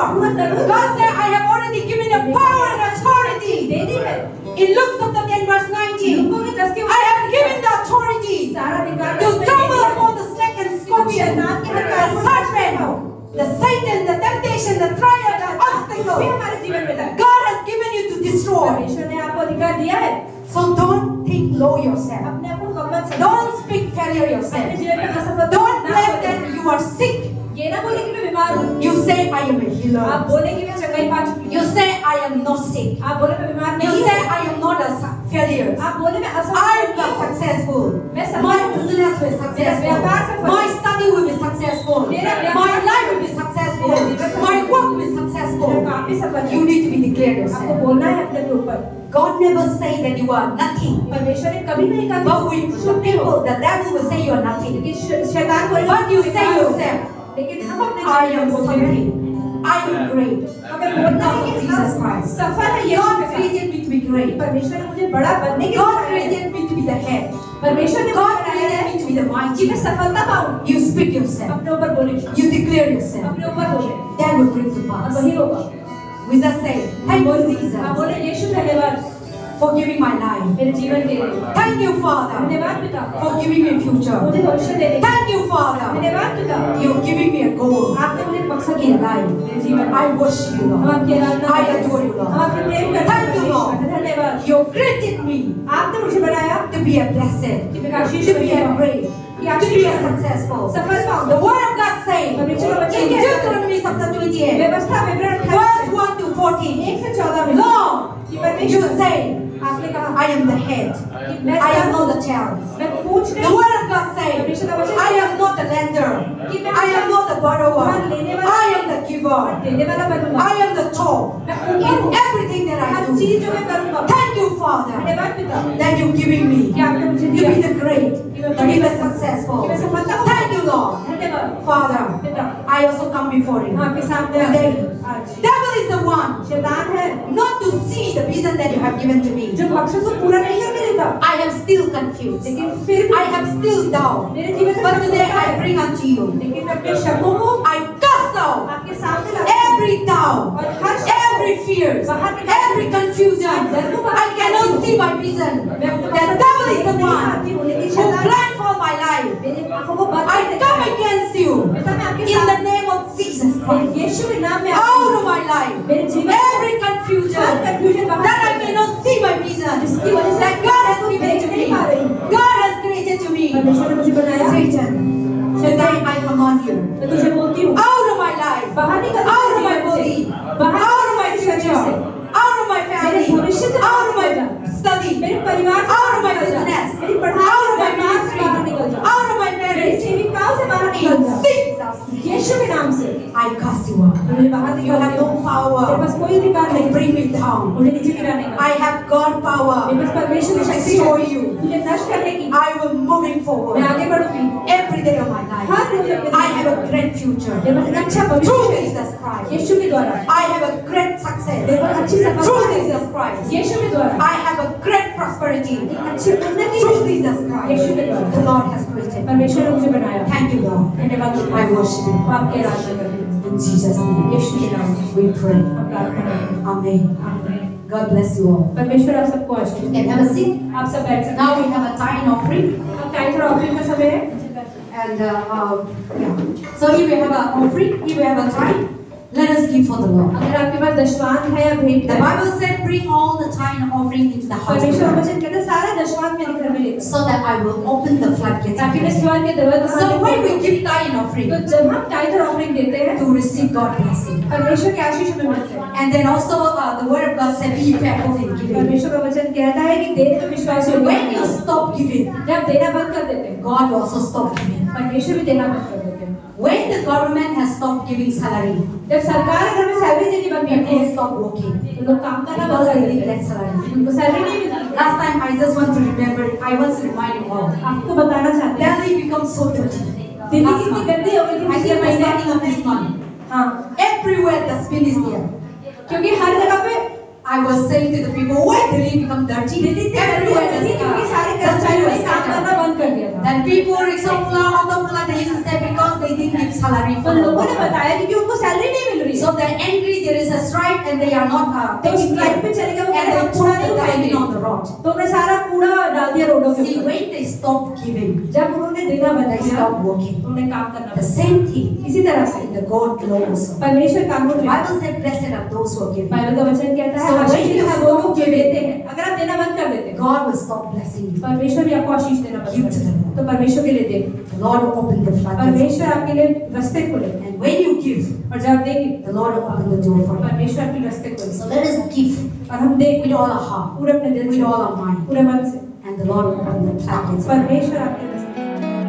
God said I have already given you power and authority. दे दी है। In Luke chapter 10 verse 19, लूका के 10 के I have given the authority सारा अधिकार to मैंने दे trample दिया है। upon the snake and scorpion, शैतान के हर the कार्य को serpent, the Satan, the temptation, the trial, the भी obstacle. हमारे जीवन में था। God has given you to destroy. परमेश्वर ने आपको अधिकार दिया है। So don't think low yourself. अपने आप को कम मत समझो। Don't speak failure अपने yourself. जीवन में असफलता Don't ना claim बोले। that you are sick. ये ना बोले कि मैं बीमार हूँ। You say I am a आप healer. बोले कि मैं चंगाई पा चुकी हूँ। You say I am not sick. आप बोले मैं बीमार You नहीं say हूँ। I am not a failure. आप बोले मैं I असफल am successful. मैं सफल My हूँ। business will be successful. व्यापार सफल My study will be successful. मेरा व्यापार My life will be successful. मेरा जीवन सफल My है। work will be मेरा successful. काम भी सफल है। You need to be declared आपको yourself. बोलना है अपने के ऊपर। God never say that you are nothing. परमेश्वर ने कभी नहीं कहा But we, कि the तुम नहीं हो। people, the devil will say you are nothing. लेकिन शैतान बोलेगा But you तुम say बेकार हो। yourself, लेकिन हम अपने I जीवन am में बोलते हैं, something. I am great. हमें बोलना है कि Jesus हम Christ. सफल है यीशु God के साथ। created me to be great. परमेश्वर ने मुझे बड़ा बनने के लिए God बनाया है। created me to be the head. परमेश्वर ने God मुझे बनाया created है me to be the कि mighty. मैं सफलता पाऊं। You speak yourself. अपने ऊपर बोले, You declare yourself. अपने ऊपर बोले, That will bring to और pass. वही होगा। We just say, thank you, आप Jesus, बोले यीशु धन्यवाद for giving my life. मेरे जीवन के लिए। Thank you, Father, धन्यवाद पिता for giving me future. मुझे भविष्य देने के लिए। Thank you, Father, धन्यवाद पिता you're giving me a goal आपने मुझे मकसद in दिया life. मेरे जीवन में। I worship you, हम Lord. आपकी आराधना I करते हैं। adore you, Lord. हम आपके प्रेम करते Thank you, हैं। Lord. धन्यवाद You created me आपने मुझे बनाया to be a blessed, कि मैं आशीष to be a पाऊं, great, कि to be a Ashish successful. सफल पाऊं। The word of God says परमेश्वर का वचन in कहता है, Deuteronomy chapter 28, व्यवस्था विवरण verse 1 to 14, 1 से 14 में Lord, कि you परमेश्वर say, आपने कहा I am the head, कि मैं I am not the tail. मैं पूछ The नहीं word of God says, I am not the lender, I am not the borrower, I am the giver, देने वाला बनूंगा। I am the top in everything that I her do. चीज जो मैं करूंगा। Thank you, Father, धन्यवाद पिता that you're giving me कि आपने मुझे to दिया be the great, to be the successful. कि मैं सफलता को Thank you, Lord. धन्यवाद Father, पिता I also come before you. हम आपके सामने Today, आज devil is the one शैतान है not to see the vision that you have given to me. जो मकसद को पूरा नहीं करने देता I am still confused. लेकिन फिर भी I have still doubt. मेरे जीवन में But सब today होता I है। bring unto you. लेकिन मैं अपने शकों को I cast out आपके सामने लाता हूं। every doubt, और हर शक को every fear, बाहर निकाल every confusion. I cannot see my vision. The devil is the one who blindfold my life. मेरी आंखों को बंद I कर देता come है। against you पिता मैं आपके in the सामने name of Jesus Christ. यीशु के नाम में Out of my life, मेरे जीवन every हर confusion कंफ्यूजन बाहर that I cannot see my vision जिसकी वजह से that God has given देख to नहीं me. पा रही। God has created to me. परमेश्वर ने मुझे बनाया। Satan, today I command you मैं तुझे बोलती हूँ out of my life, बाहर निकल out of my body, बाहर out of my future, out से out of बाहर निकल जा, my study, मेरे परिवार से out of my बाहर निकल जा, business, मेरी पढ़ाई out of से my बाहर से बाहर ministry, निकल जा, out of my मेरी marriage. सेविकाओं से बाहर निकल In जा, Jesus' name, यीशु के नाम से I cast you out. मुझे बाहर You have no मेरे power पास कोई अधिकार to नहीं bring me down. मुझे नीचे गिराने का, I have God power मेरे पास परमेश्वर to की शक्ति है destroy you. तुझे नष्ट करने की, I will moving मैं forward आगे बढ़ूंगी every day of my life. हर रोज अपने I have a great future मेरे पास एक अच्छा through भविष्य है Jesus Christ. यीशु के द्वारा, I have a great success मेरे पास अच्छी through सफलता है Jesus Christ. यीशु के द्वारा, I have a great prosperity अच्छी उन्नति through है Jesus यीशु Christ. के द्वारा, The Lord has created me. परमेश्वर ने मुझे बनाया, Thank you, Lord. धन्यवाद I worship you. आपके आराधना करते हैं In Jesus' name, यीशु के नाम से we pray. हम प्रार्थना करते हैं, Amen. आमीन। God bless you all. परमेश्वर आप सबको आशीष दे। And have a seat. आप सब बैठ सकते Now we have a tithe offering. हैं, अब टाइम और ऑफरिंग का समय है। And yeah. So if we have an offering, if we have a tithe, let us give for the Lord. अगर आपके पास दशवांत है या भेंट The है, Bible said, bring all the tithe and offering into the house of परमेश्वर God, वचन कहता है सारा दशवांत मेरे घर में लेकर, so that I will open the floodgates of ताकि मैं heaven. स्वर्ग के दरवाजे So when we खोलूं। give tithe and तो offering जब हम टाइम और ऑफरिंग देते हैं, to receive God's blessing, परमेश्वर के आशीष हमें मिलते हैं। and then also the word of God said, be faithful in giving. परमेश्वर का वचन कहता है कि देने में विश्वास So when योग्य you होना। stop giving, जब देना बंद कर देते हैं, God will also stop giving. परमेश्वर भी देना बंद कर देते हैं। When the government has stopped giving salary, जब सरकार अगर हमें सैलरी देनी बंद करती people है, stop working तो लोग काम करना बंद because कर they देते need हैं, that salary. उनको सैलरी नहीं मिलती। Last time, I just want to remember, I want to remind you all. आपको बताना चाहते हैं, Delhi becomes so dirty. Delhi Last कितनी month. गंदी हो गई थी I पिछले think the महीने। starting of this month. हाँ, Everywhere dustbin is there. क्योंकि हर जगह पे I was saying to the people, why Delhi become dirty? Delhi इतनी गंदी हो Everywhere गई थी क्योंकि सारे dustbin कर्मचारियों was ने काम scattered. करना बंद कर दिया था। Then people, Rickshaw, Automobile, they used to say because they didn't give salary तो for the लोगों ने worker. बताया क्योंकि उनको सैलरी नहीं मिल रही है, So they're angry, there is a strike and they are not तो taking स्ट्राइक care. पे चले गए, वो And कह रहे they हम put कूड़ा the नहीं उठाएंगे, dustbin on the road. तो उन्होंने सारा कूड़ा डाल दिया रोडों के See, ऊपर। when they stop giving, जब उन्होंने देना बंद they किया, stop working. उन्होंने काम करना The बंद same thing किया। इसी तरह से in the God law also. परमेश्वर कानून The में, Bible said, blessed are those who are giving. Bible का वचन कहता है So when आशीष you है वो लोग जो stop देते हैं। अगर आप देना बंद कर देते हैं, God will stop blessing you. परमेश्वर भी आपको आशीष देना बंद Give कर to देगा। them. तो परमेश्वर के लिए दे, The Lord will open the floodgates. परमेश्वर आपके लिए रास्ते खोले, And when you give, और जब देंगे, the Lord will open the door for you. परमेश्वर आपके रास्ते खोले। So let us give और हम दें with all our heart, पूरे अपने दिल with से, all our mind, पूरे मन से, and the Lord will open the floodgates. परमेश्वर आपके रास्ते